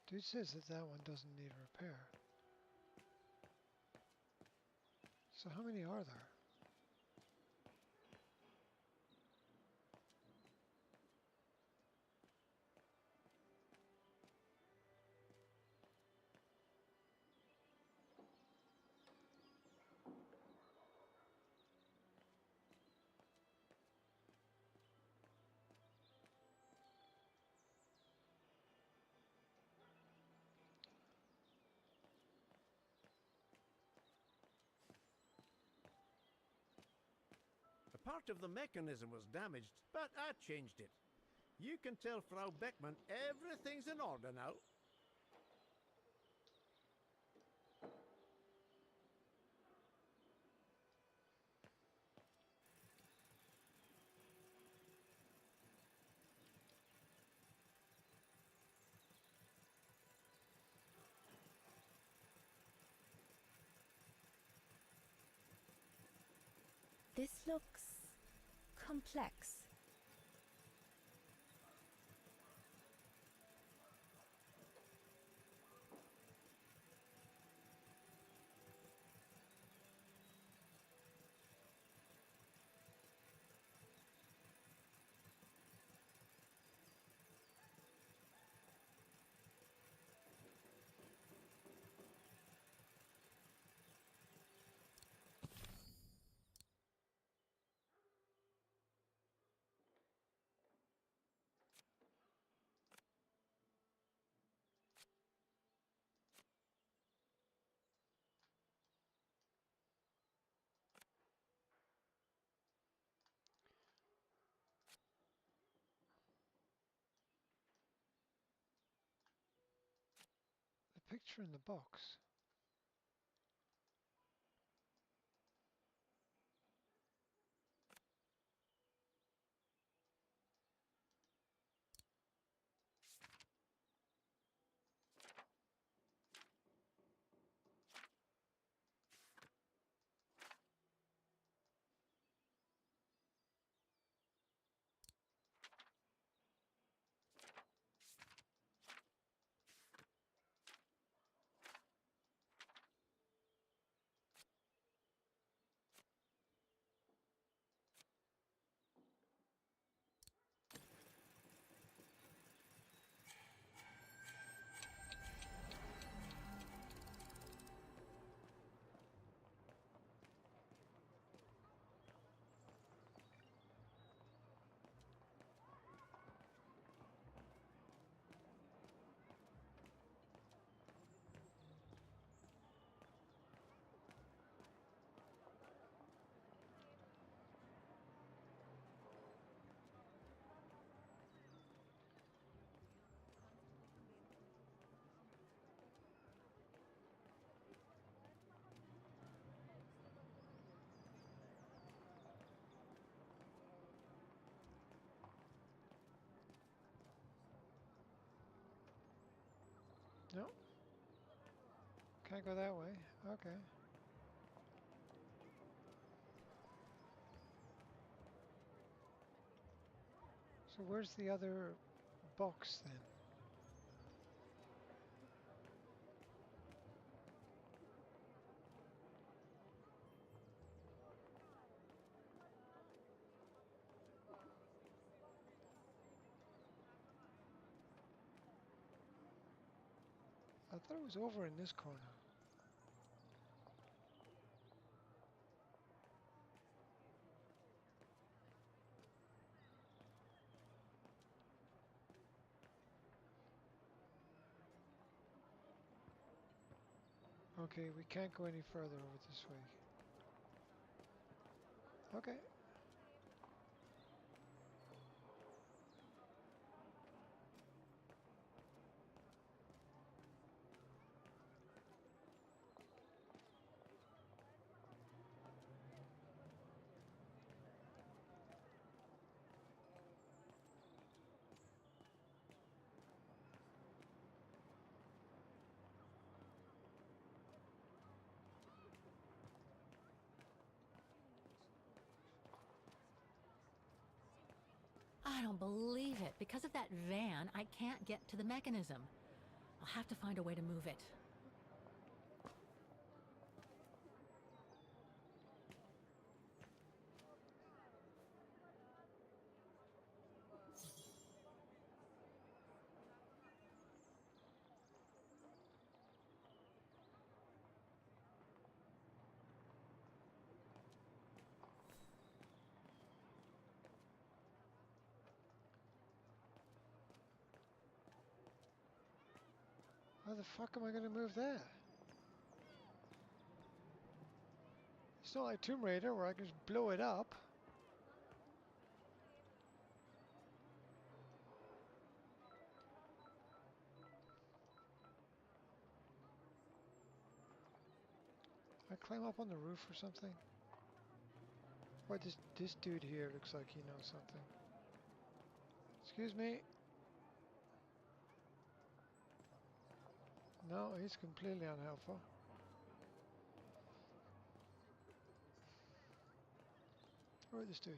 Dude says that that one doesn't need repair. So how many are there? Part of the mechanism was damaged, but I changed it. You can tell Frau Beckman everything's in order now. This looks complex. The picture in the box. No, can't go that way. Okay. So where's the other box then? I thought it was over in this corner. Okay, we can't go any further over this way. Okay. I don't believe it. Because of that van, I can't get to the mechanism. I'll have to find a way to move it. How the fuck am I going to move that? It's not like Tomb Raider where I can just blow it up. I climb up on the roof or something? Why this dude here looks like he knows something. Excuse me. No, he's completely unhelpful. Where's this dude?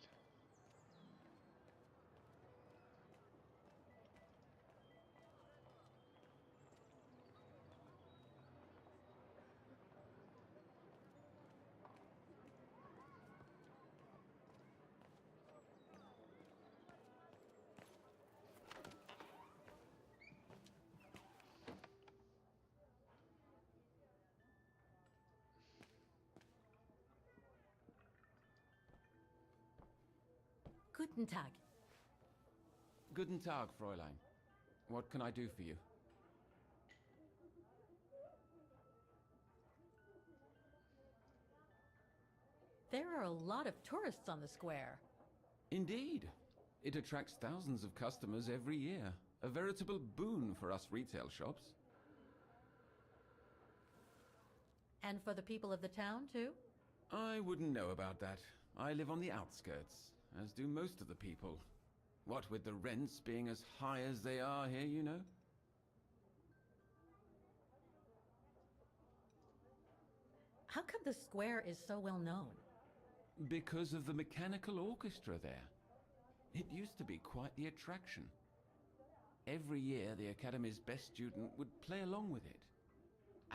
Guten Tag. Guten Tag, Fräulein. What can I do for you? There are a lot of tourists on the square. Indeed. It attracts thousands of customers every year. A veritable boon for us retail shops. And for the people of the town, too? I wouldn't know about that. I live on the outskirts, as do most of the people. What with the rents being as high as they are here, you know? How come the square is so well known? Because of the mechanical orchestra there. It used to be quite the attraction. Every year, the Academy's best student would play along with it,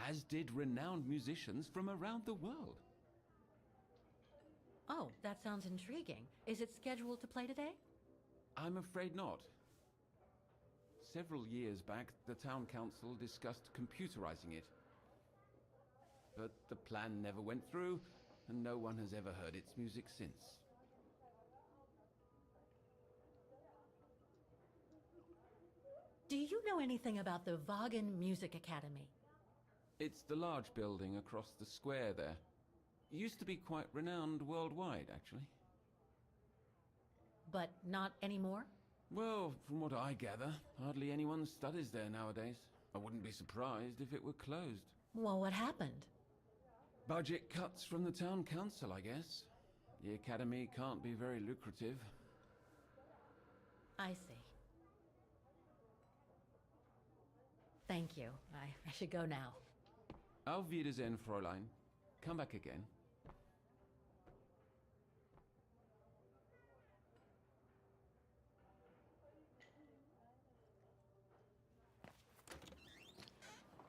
as did renowned musicians from around the world. Oh, that sounds intriguing. Is it scheduled to play today? I'm afraid not. Several years back, the town council discussed computerizing it. But the plan never went through, and no one has ever heard its music since. Do you know anything about the Wagen Music Academy? It's the large building across the square there. Used to be quite renowned worldwide, actually. But not anymore? Well, from what I gather, hardly anyone studies there nowadays. I wouldn't be surprised if it were closed. Well, what happened? Budget cuts from the town council, I guess. The academy can't be very lucrative. I see. Thank you. I should go now. Auf Wiedersehen, Fräulein. Come back again.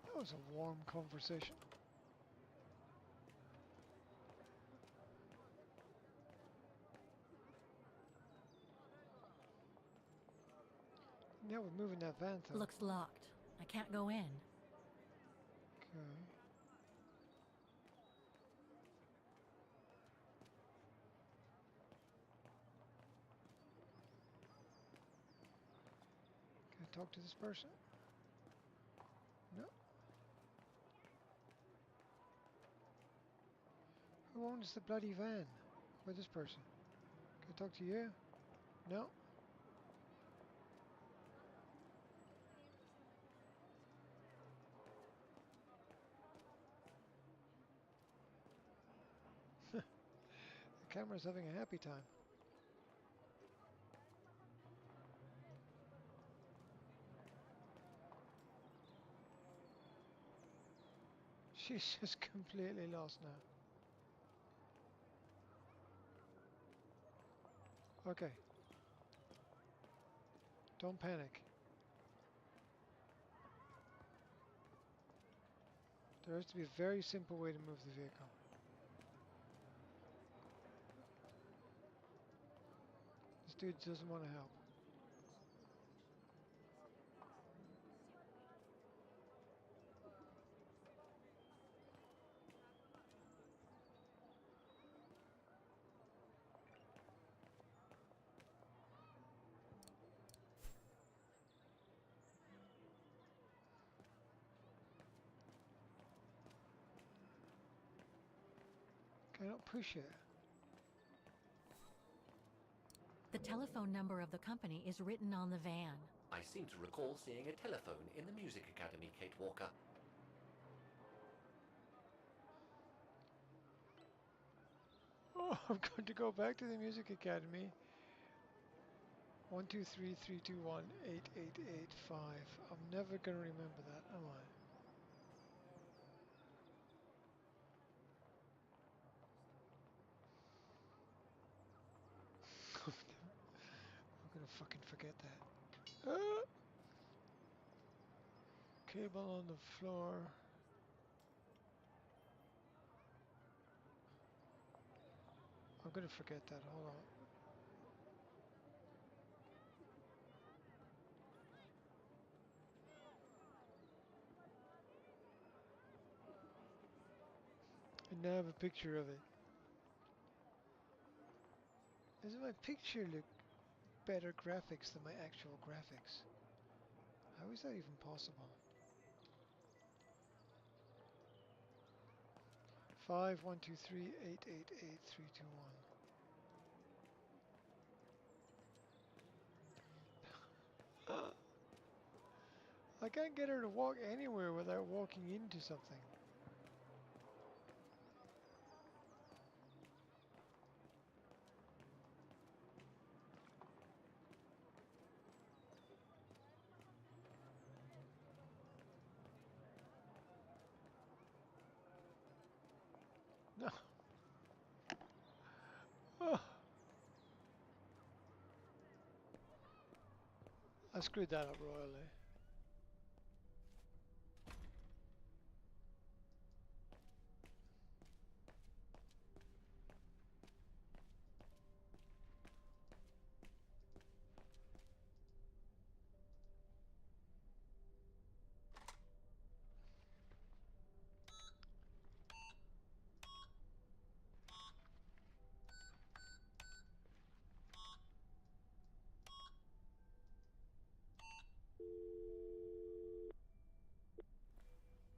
That was a warm conversation. Now we're moving that van though. Looks locked. I can't go in. Okay. Can I talk to this person? No. Who owns the bloody van? Or this person? Can I talk to you? No. The camera's having a happy time. She's just completely lost now. Okay. Don't panic. There has to be a very simple way to move the vehicle. This dude doesn't want to help. I don't appreciate it. The telephone number of the company is written on the van. I seem to recall seeing a telephone in the Music Academy, Kate Walker. I'm going to go back to the Music Academy. 123-321-8885. I'm never going to remember that, am I? I'm going to fucking forget that. Cable on the floor. I'm going to forget that. Hold on. And now I have a picture of it. Doesn't my picture look better graphics than my actual graphics? How is that even possible? 51238888321. I can't get her to walk anywhere without walking into something. No. Oh. I screwed that up royally.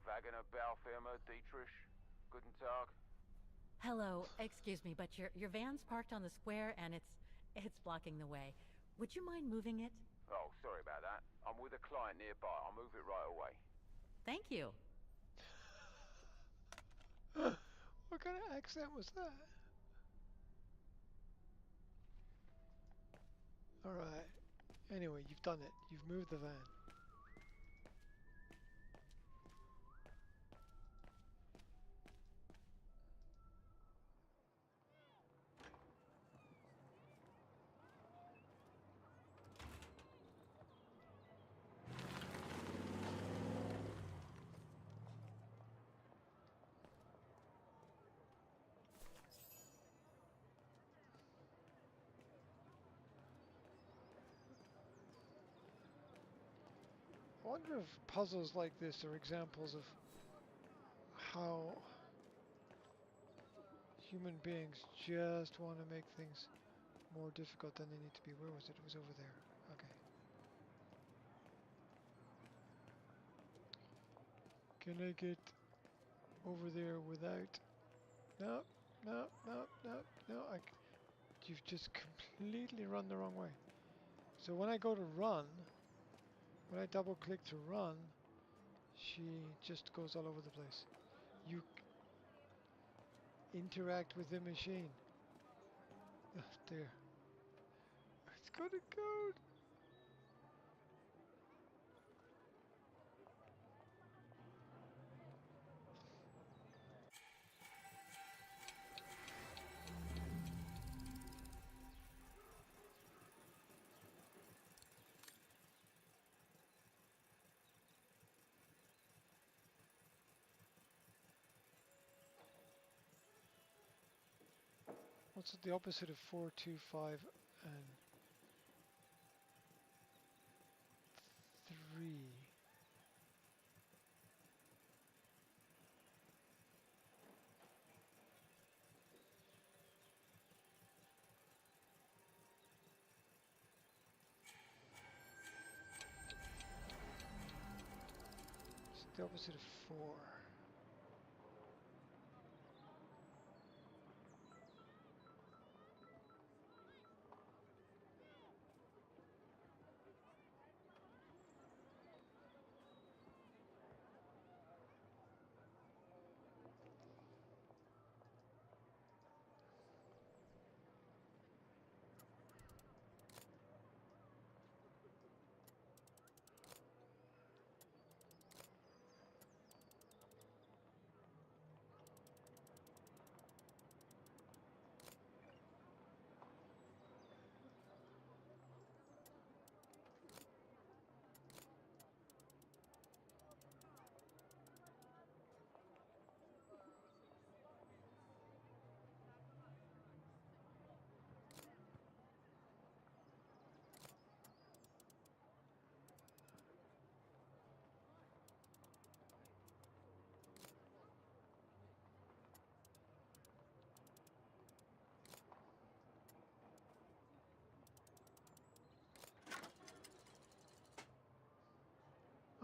Wagner Baufirma, Dietrich. Guten Tag. Hello, excuse me, but your van's parked on the square and it's blocking the way. Would you mind moving it? Oh, sorry about that. I'm with a client nearby. I'll move it right away. Thank you. What kind of accent was that? Alright. Anyway, you've done it. You've moved the van. I wonder if puzzles like this are examples of how human beings just want to make things more difficult than they need to be. Where was it? It was over there. Okay. Can I get over there without... No, no, no, no, no. You've just completely run the wrong way. So when I go to run, when I double click to run, she just goes all over the place. You interact with the machine. Oh, there. It's got a code. What's the opposite of 4, 2, 5, and 3? What's the opposite of 4?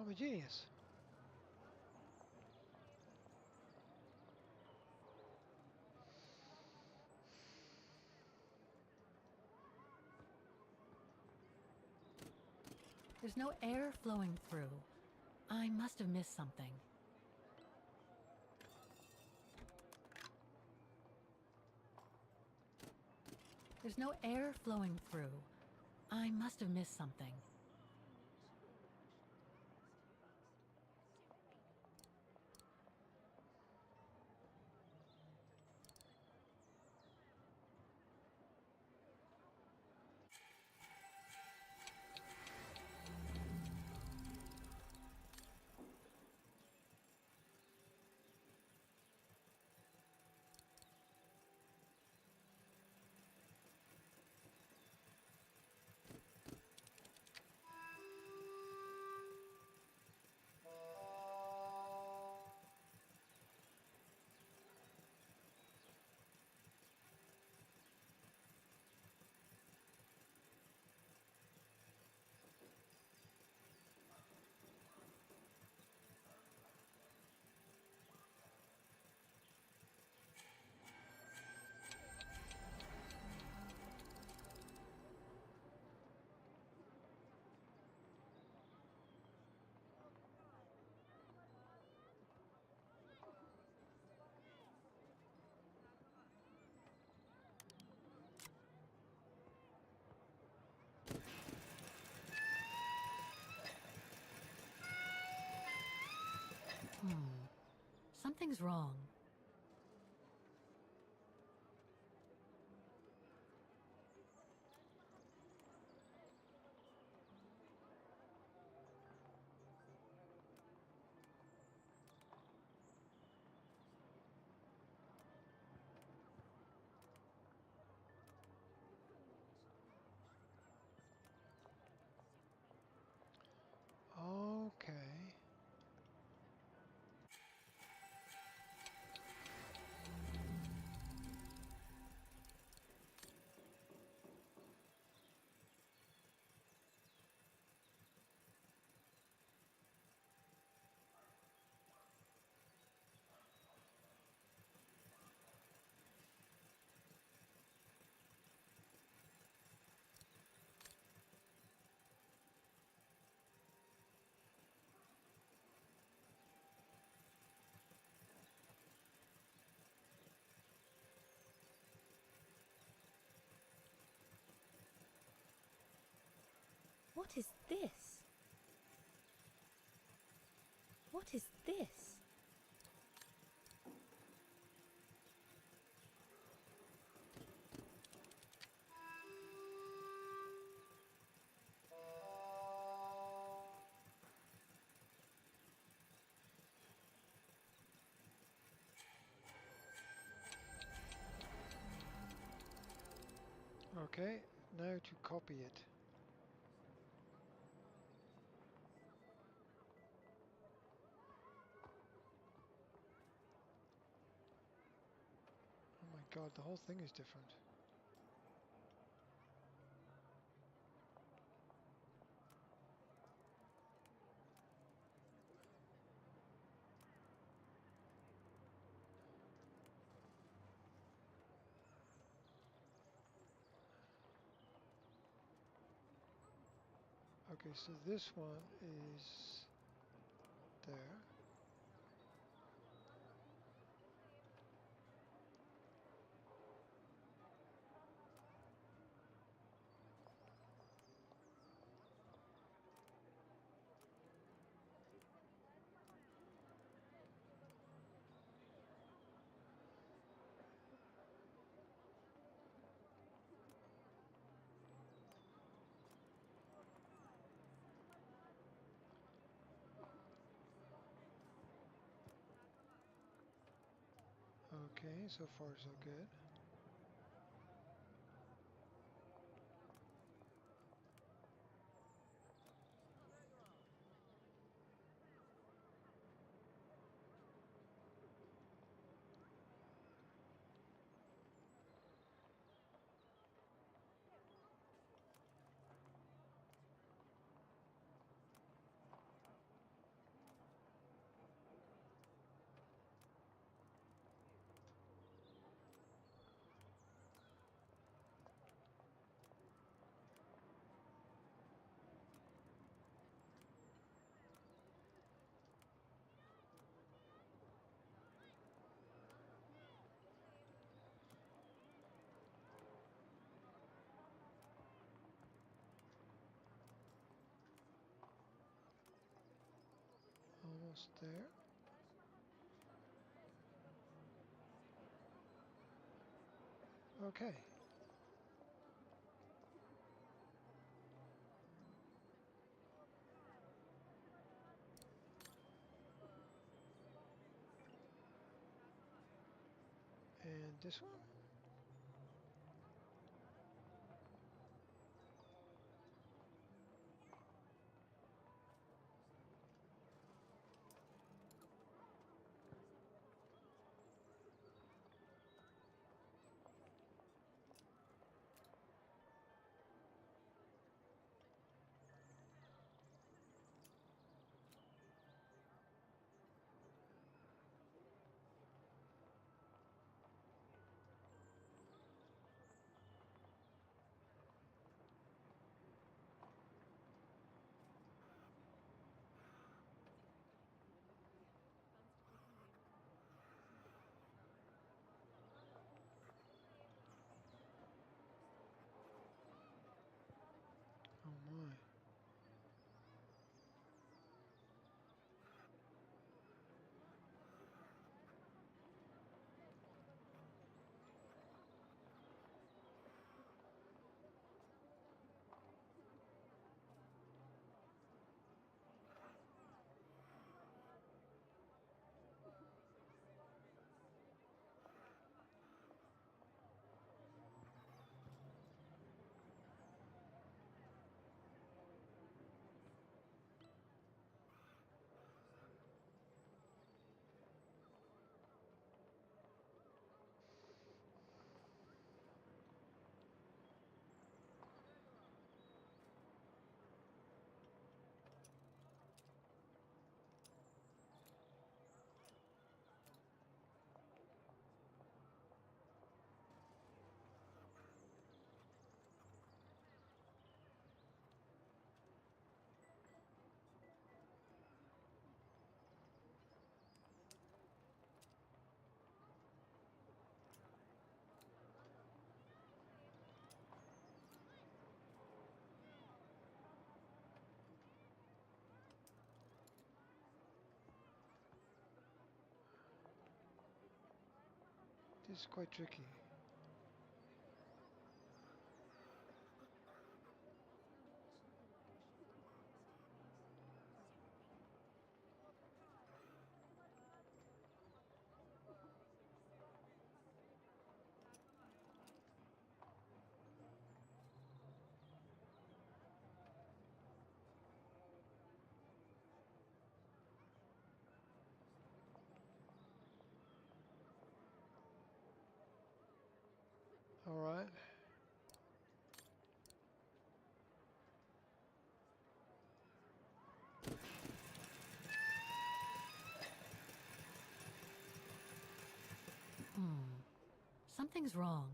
I'm a genius. There's no air flowing through. I must have missed something. There's no air flowing through. I must have missed something. Something's wrong. Okay. What is this? What is this? Okay, now to copy it. Oh my god, the whole thing is different. Okay, so this one is there. Okay, so far so good. almost there. Okay. And this one? Oh my. This is quite tricky. All right. Something's wrong.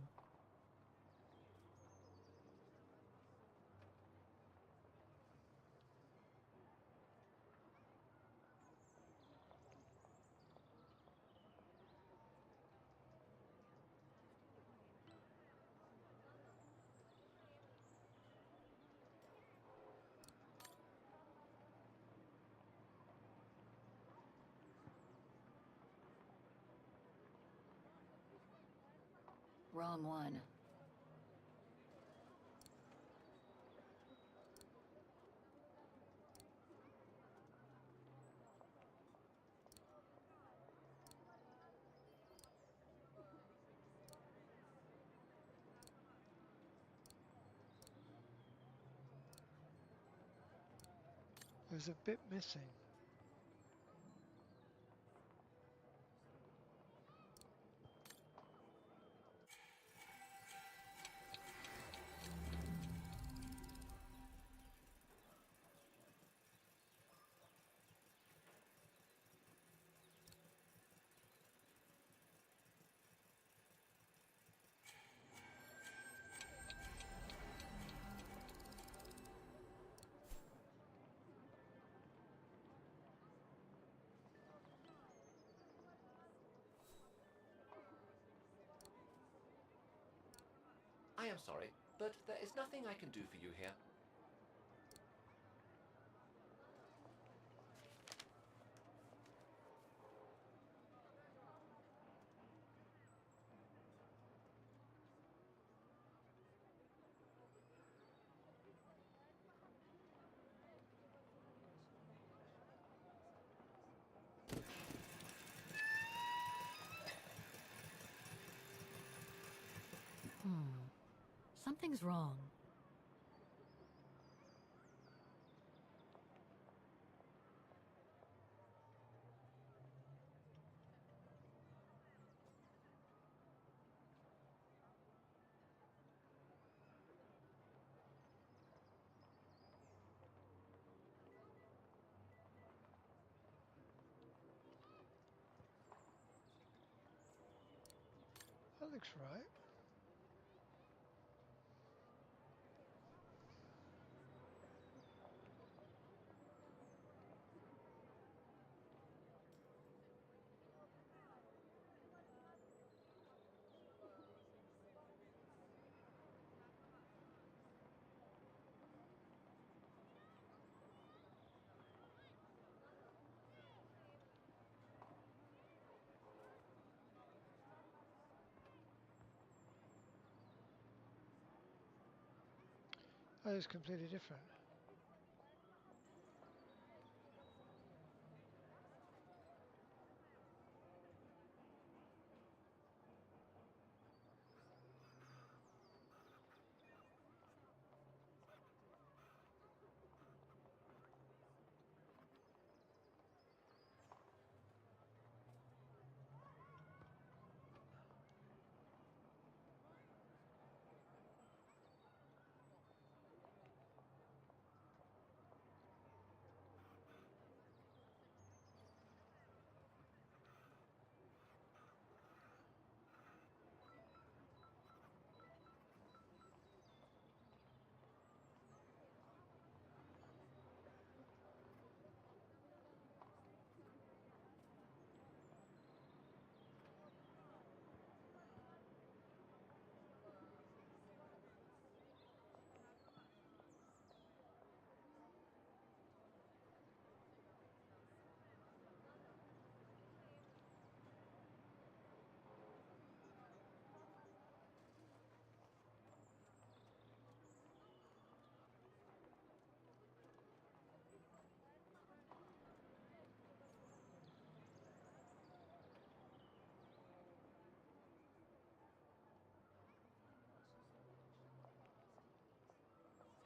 Wrong one. There's a bit missing. I am sorry, but there is nothing I can do for you here. Something's wrong. That looks right. That is completely different.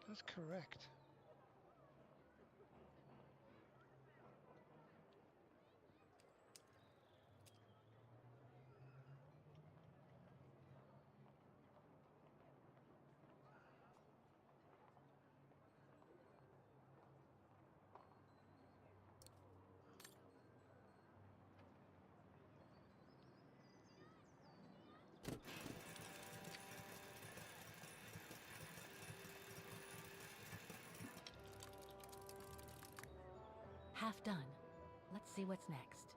That's correct. Half done. Let's see what's next.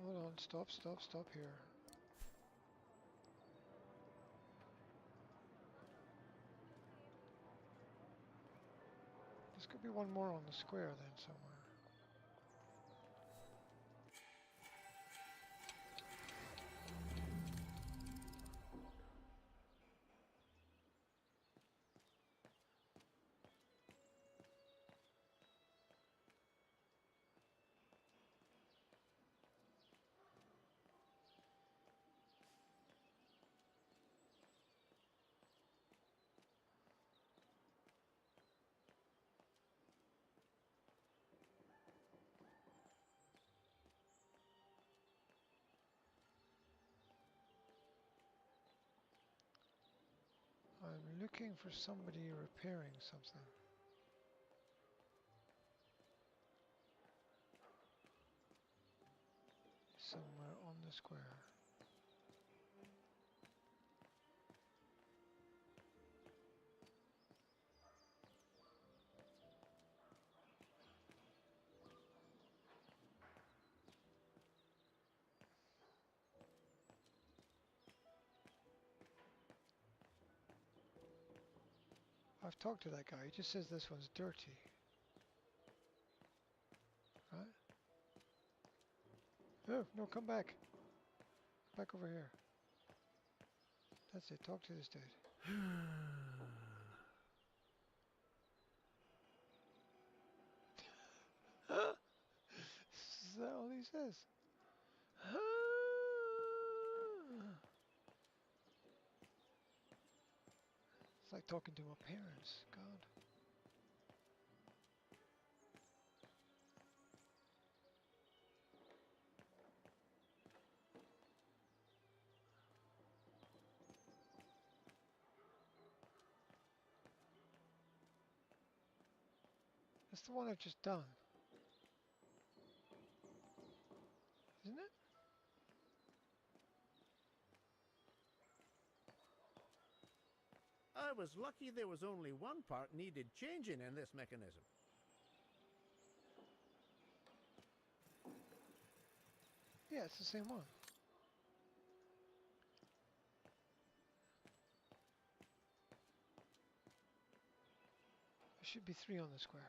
Hold on, stop here. There's could be one more on the square then somewhere. I'm looking for somebody repairing something. Somewhere on the square. I've talked to that guy. He just says this one's dirty. Right? Oh, no, come back. Back over here. That's it. Talk to this dude. says. It's like talking to my parents. God. That's the one I've just done. Isn't it? I was lucky there was only one part needed changing in this mechanism. Yeah, it's the same one. There should be 3 on the square.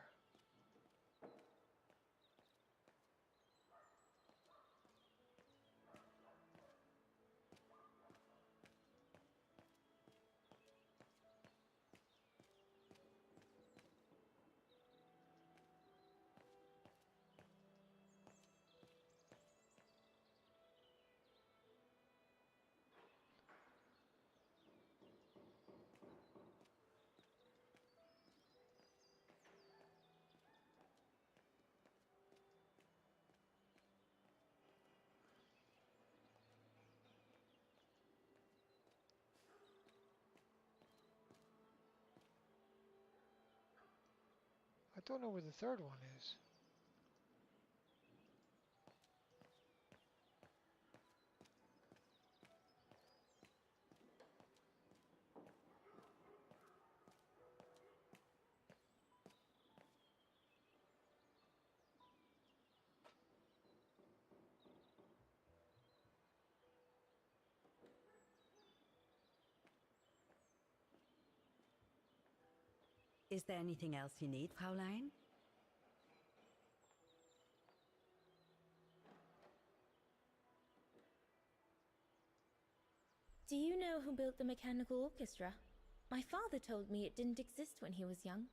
I don't know where the third one is. Is there anything else you need, Fraulein? Do you know who built the mechanical orchestra? My father told me it didn't exist when he was young.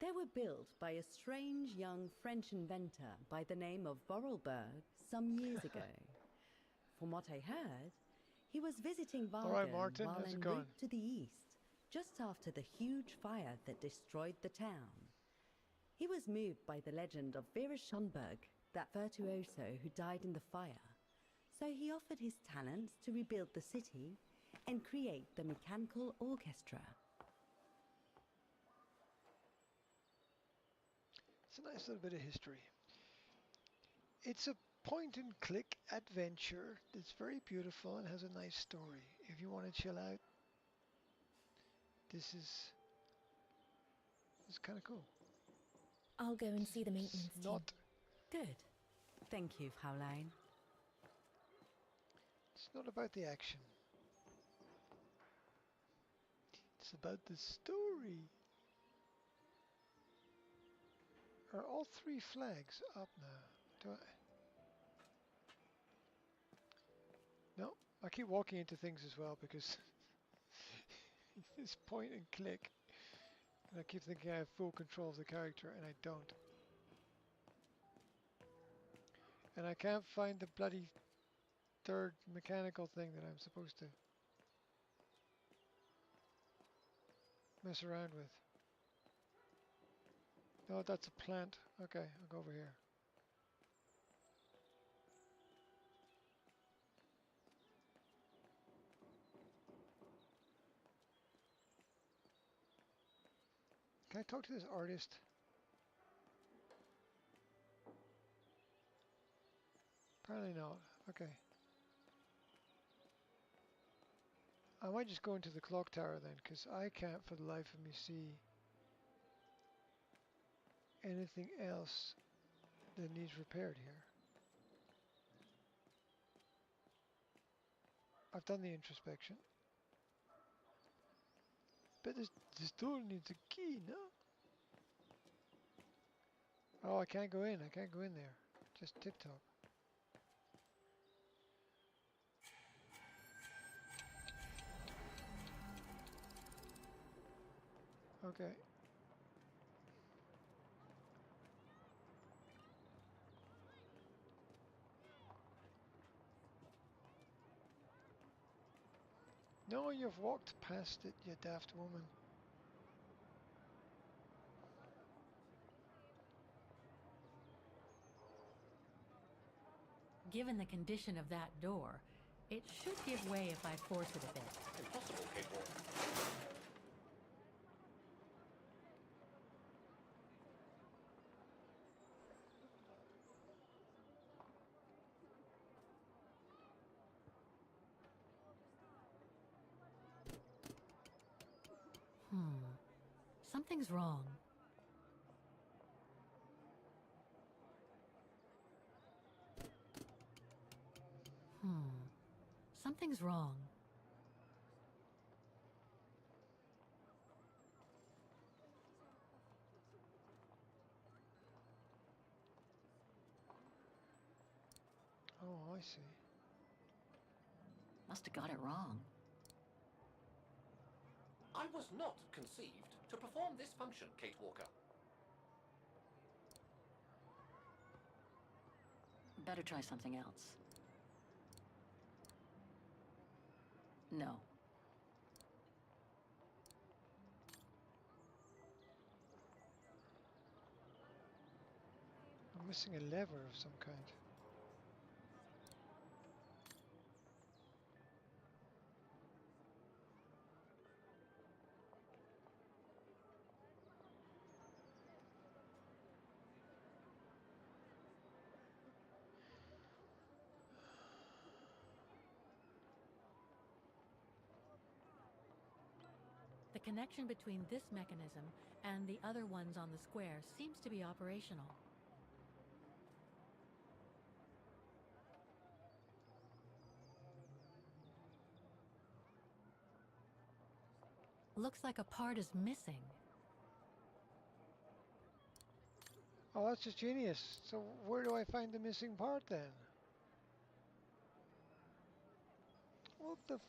They were built by a strange young French inventor by the name of Vorarlberg some years ago. From what I heard, he was visiting All right, Wagen Martin, while how's it en going? route to the east, just after the huge fire that destroyed the town. He was moved by the legend of Vera Schönberg, that virtuoso who died in the fire. So he offered his talents to rebuild the city and create the mechanical orchestra. It's a nice little bit of history. It's a point and click adventure that's very beautiful and has a nice story. If you want to chill out, this is kind of cool. I'll go and see the maintenance It's team. not Good. Thank you, Fraulein. It's not about the action. It's about the story. Are all 3 flags up now? Do I? No, I keep walking into things as well because it's point and click. And I keep thinking I have full control of the character and I don't. And I can't find the bloody third mechanical thing that I'm supposed to mess around with. No, that's a plant. Okay, I'll go over here. Can I talk to this artist? Apparently not. Okay. I might just go into the clock tower then, because I can't for the life of me see anything else that needs repaired here. I've done the introspection. But this door needs a key, no? Oh, I can't go in. I can't go in there. Just tip-top. Okay. No, you've walked past it, you daft woman. Given the condition of that door, it should give way if I force it a bit. Impossible, Cakewalk. Something's wrong. Something's wrong. Oh, I see. Must have got it wrong. I was not conceived to perform this function, Kate Walker. Better try something else. No. I'm missing a lever of some kind. The connection between this mechanism and the other ones on the square seems to be operational. Looks like a part is missing. Oh, that's just genius. So where do I find the missing part then? What the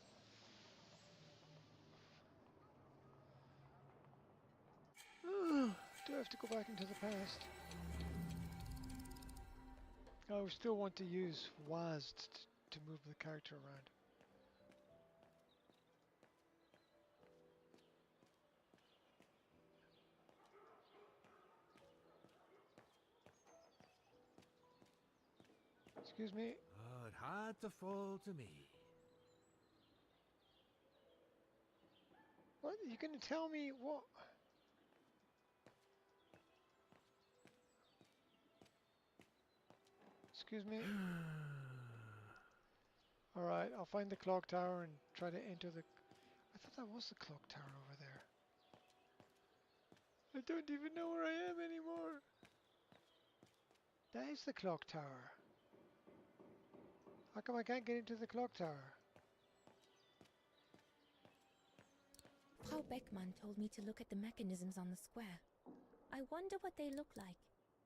do I have to go back into the past? I still want to use WAS to move the character around. Excuse me. Oh, it had to fall to me. What? Are you going to tell me what? Excuse me. Alright, I'll find the clock tower and try to enter the... I thought that was the clock tower over there. I don't even know where I am anymore. That is the clock tower. How come I can't get into the clock tower? Frau Beckmann told me to look at the mechanisms on the square. I wonder what they look like,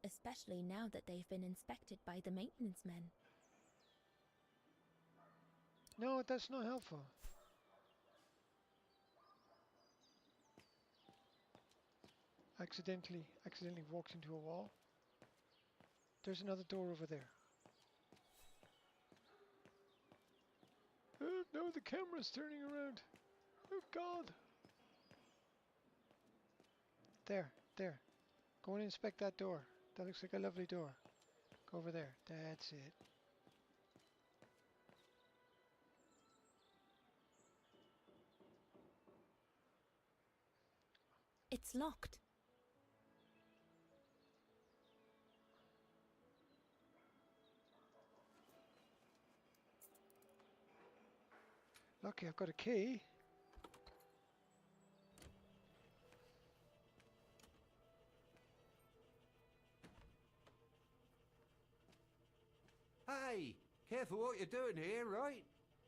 especially now that they've been inspected by the maintenance men. No, that's not helpful. Accidentally walked into a wall. There's another door over there. No, the camera's turning around. Oh God. There. Go and inspect that door. That looks like a lovely door. Go over there. That's it. It's locked. Lucky I've got a key. Hey, careful what you're doing here, right?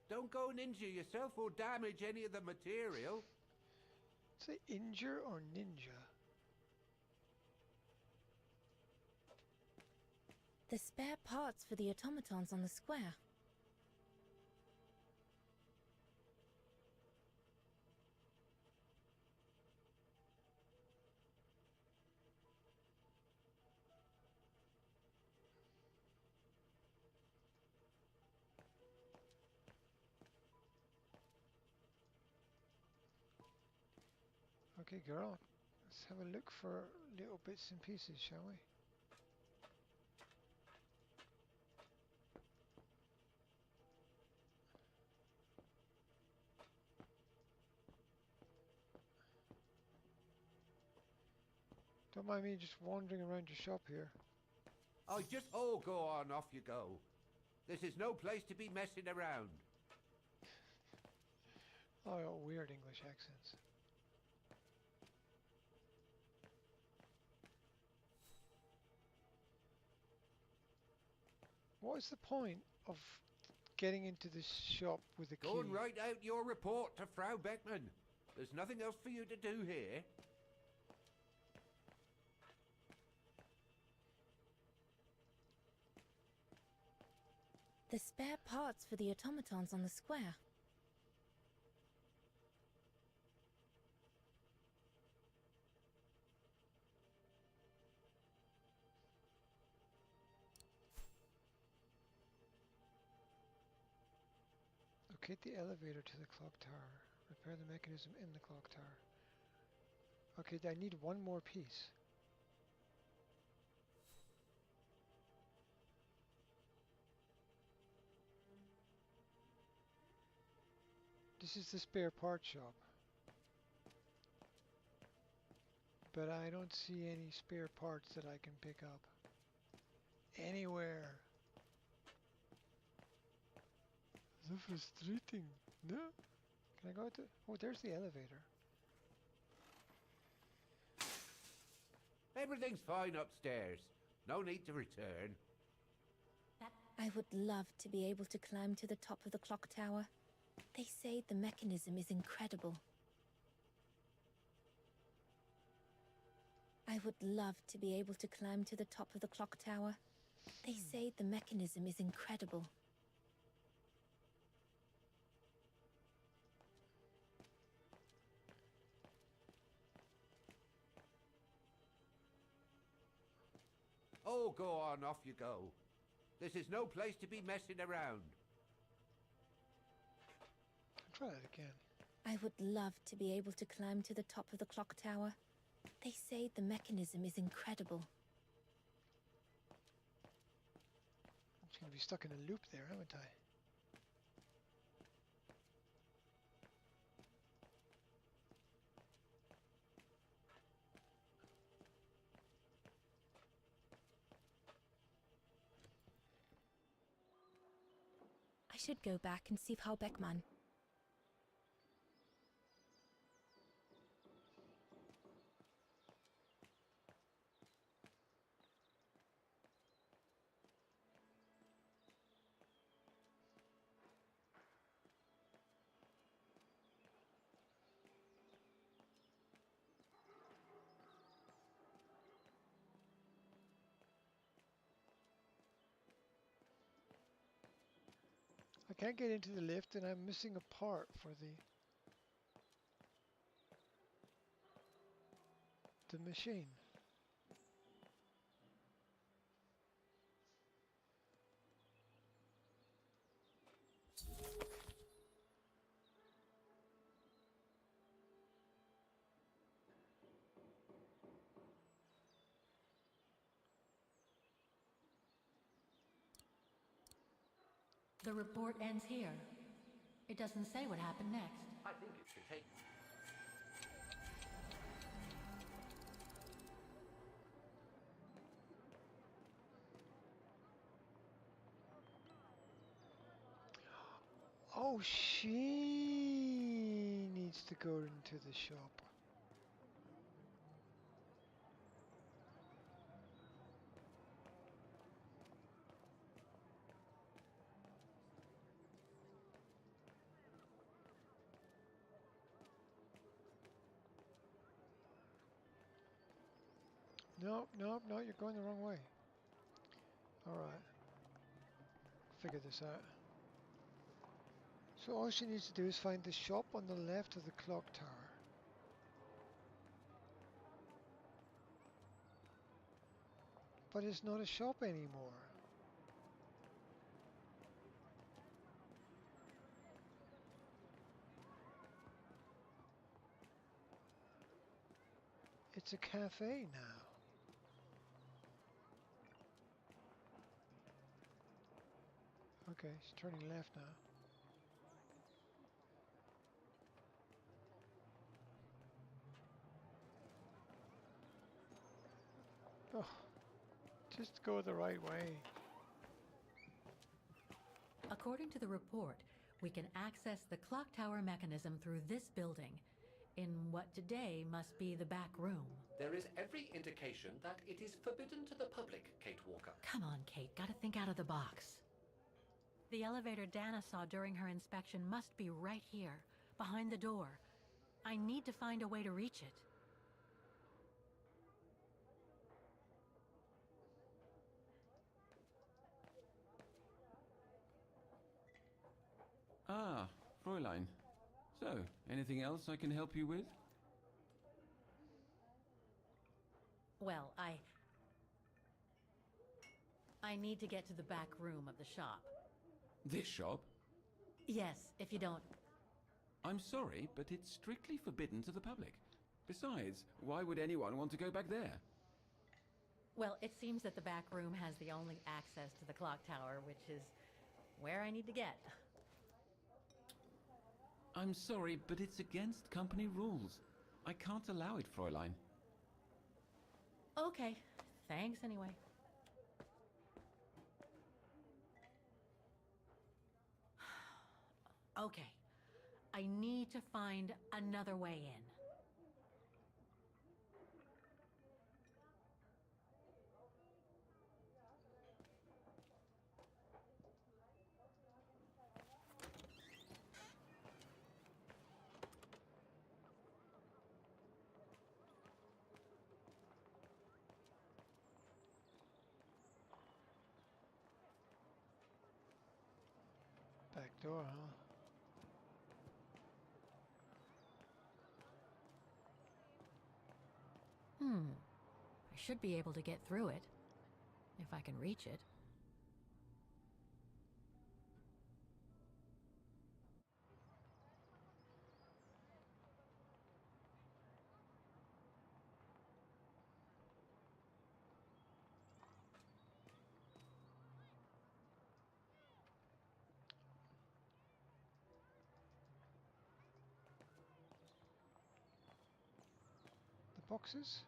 Don't go and injure yourself or damage any of the material. Say injure or ninja? The spare parts for the automatons on the square. Okay, girl. Let's have a look for little bits and pieces, shall we? Don't mind me just wandering around your shop here. Oh, just go on, off you go. This is no place to be messing around. Oh, weird English accents. What is the point of getting into this shop with a key? Go and write out your report to Frau Beckman. There's nothing else for you to do here. The spare parts for the automatons on the square. Locate the elevator to the clock tower. Repair the mechanism in the clock tower. Okay, I need one more piece. This is the spare part shop. But I don't see any spare parts that I can pick up. Anywhere. So frustrating. No? Can I go to... Oh, there's the elevator. Everything's fine upstairs. No need to return. I would love to be able to climb to the top of the clock tower. They say the mechanism is incredible. I would love to be able to climb to the top of the clock tower. They say the mechanism is incredible. Oh, go on, off you go. This is no place to be messing around. Try that again. I would love to be able to climb to the top of the clock tower. They say the mechanism is incredible. I'm just going to be stuck in a loop there, haven't I? I should go back and see Frau Beckmann. I can't get into the lift and I'm missing a part for the machine. The report ends here. It doesn't say what happened next. I think it should take... Oh, she needs to go into the shop. No, no, no, you're going the wrong way. Alright. Figure this out. So all she needs to do is find the shop on the left of the clock tower. But it's not a shop anymore. It's a cafe now. Okay, she's turning left now. Oh, just go the right way. According to the report, we can access the clock tower mechanism through this building, in what today must be the back room. There is every indication that it is forbidden to the public, Kate Walker. Come on, Kate, gotta think out of the box. The elevator Dana saw during her inspection must be right here, behind the door. I need to find a way to reach it. Ah, Fräulein. So, anything else I can help you with? Well, I need to get to the back room of the shop. This shop? Yes, if you don't... I'm sorry, but it's strictly forbidden to the public. Besides, why would anyone want to go back there? Well, it seems that the back room has the only access to the clock tower, which is where I need to get. I'm sorry, but it's against company rules. I can't allow it, Fräulein. Okay, thanks anyway. Okay, I need to find another way in. Back door, huh? I should be able to get through it, if I can reach it. The boxes?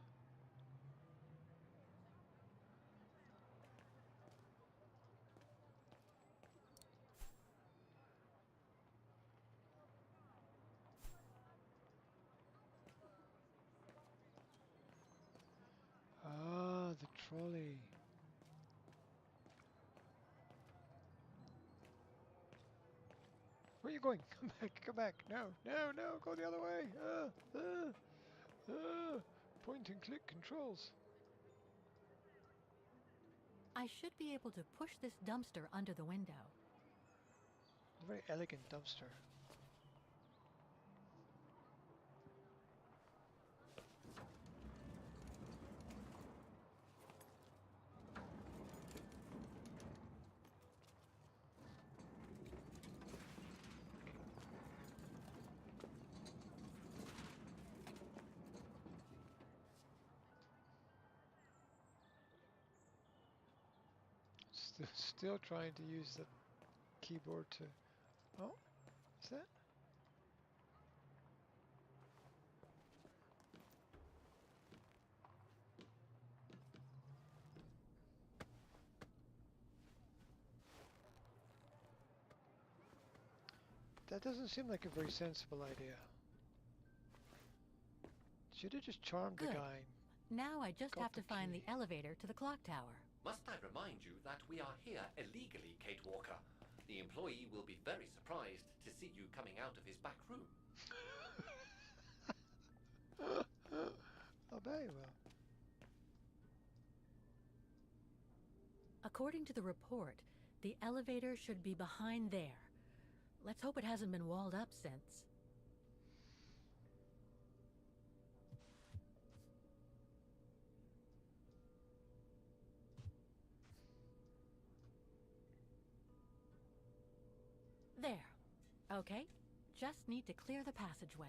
Ah, the trolley. Where are you going? Come back, come back. No, no, no, go the other way. Point and click controls. I should be able to push this dumpster under the window. A very elegant dumpster. Still trying to use the keyboard to... Oh, is that? That doesn't seem like a very sensible idea. Should have just charmed the Good. guy. Now I just Got have to the find key. the elevator to the clock tower. Must I remind you that we are here illegally, Kate Walker? The employee will be very surprised to see you coming out of his back room. Oh, very well. According to the report, the elevator should be behind there. Let's hope it hasn't been walled up since. There. Okay, just need to clear the passageway.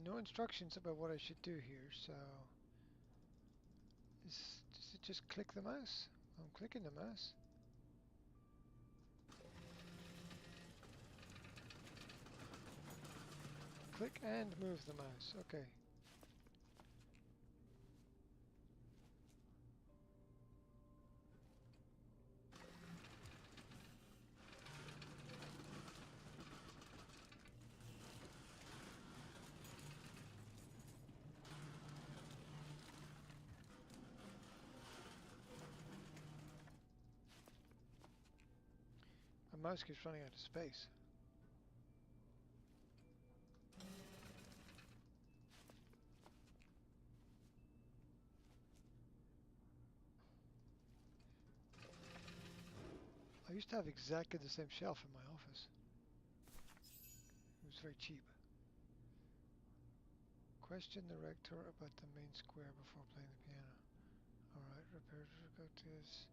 No instructions about what I should do here, so does it just click the mouse? I'm clicking the mouse. Click and move the mouse. Okay. My mouse keeps running out of space. I used to have exactly the same shelf in my office. It was very cheap. Question the rector about the main square before playing the piano. Alright, repair difficulties.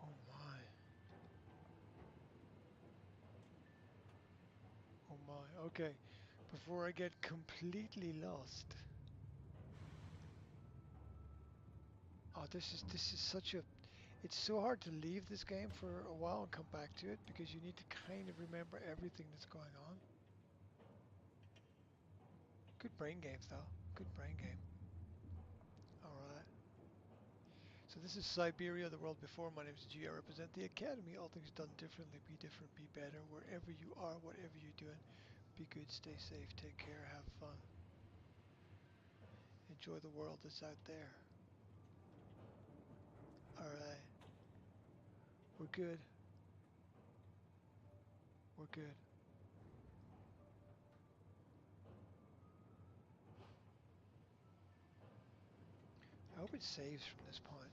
Oh my. Oh my. Okay. Before I get completely lost. Oh, this is such a it's so hard to leave this game for a while and come back to it because you need to kind of remember everything that's going on. Good brain games though. Good brain game. Alright. So this is Syberia, the world before. My name is G. I represent the Academy. All things done differently. Be different, be better. Wherever you are, whatever you're doing, be good, stay safe, take care, have fun. Enjoy the world that's out there. Alright. We're good. We're good. I hope it saves from this point.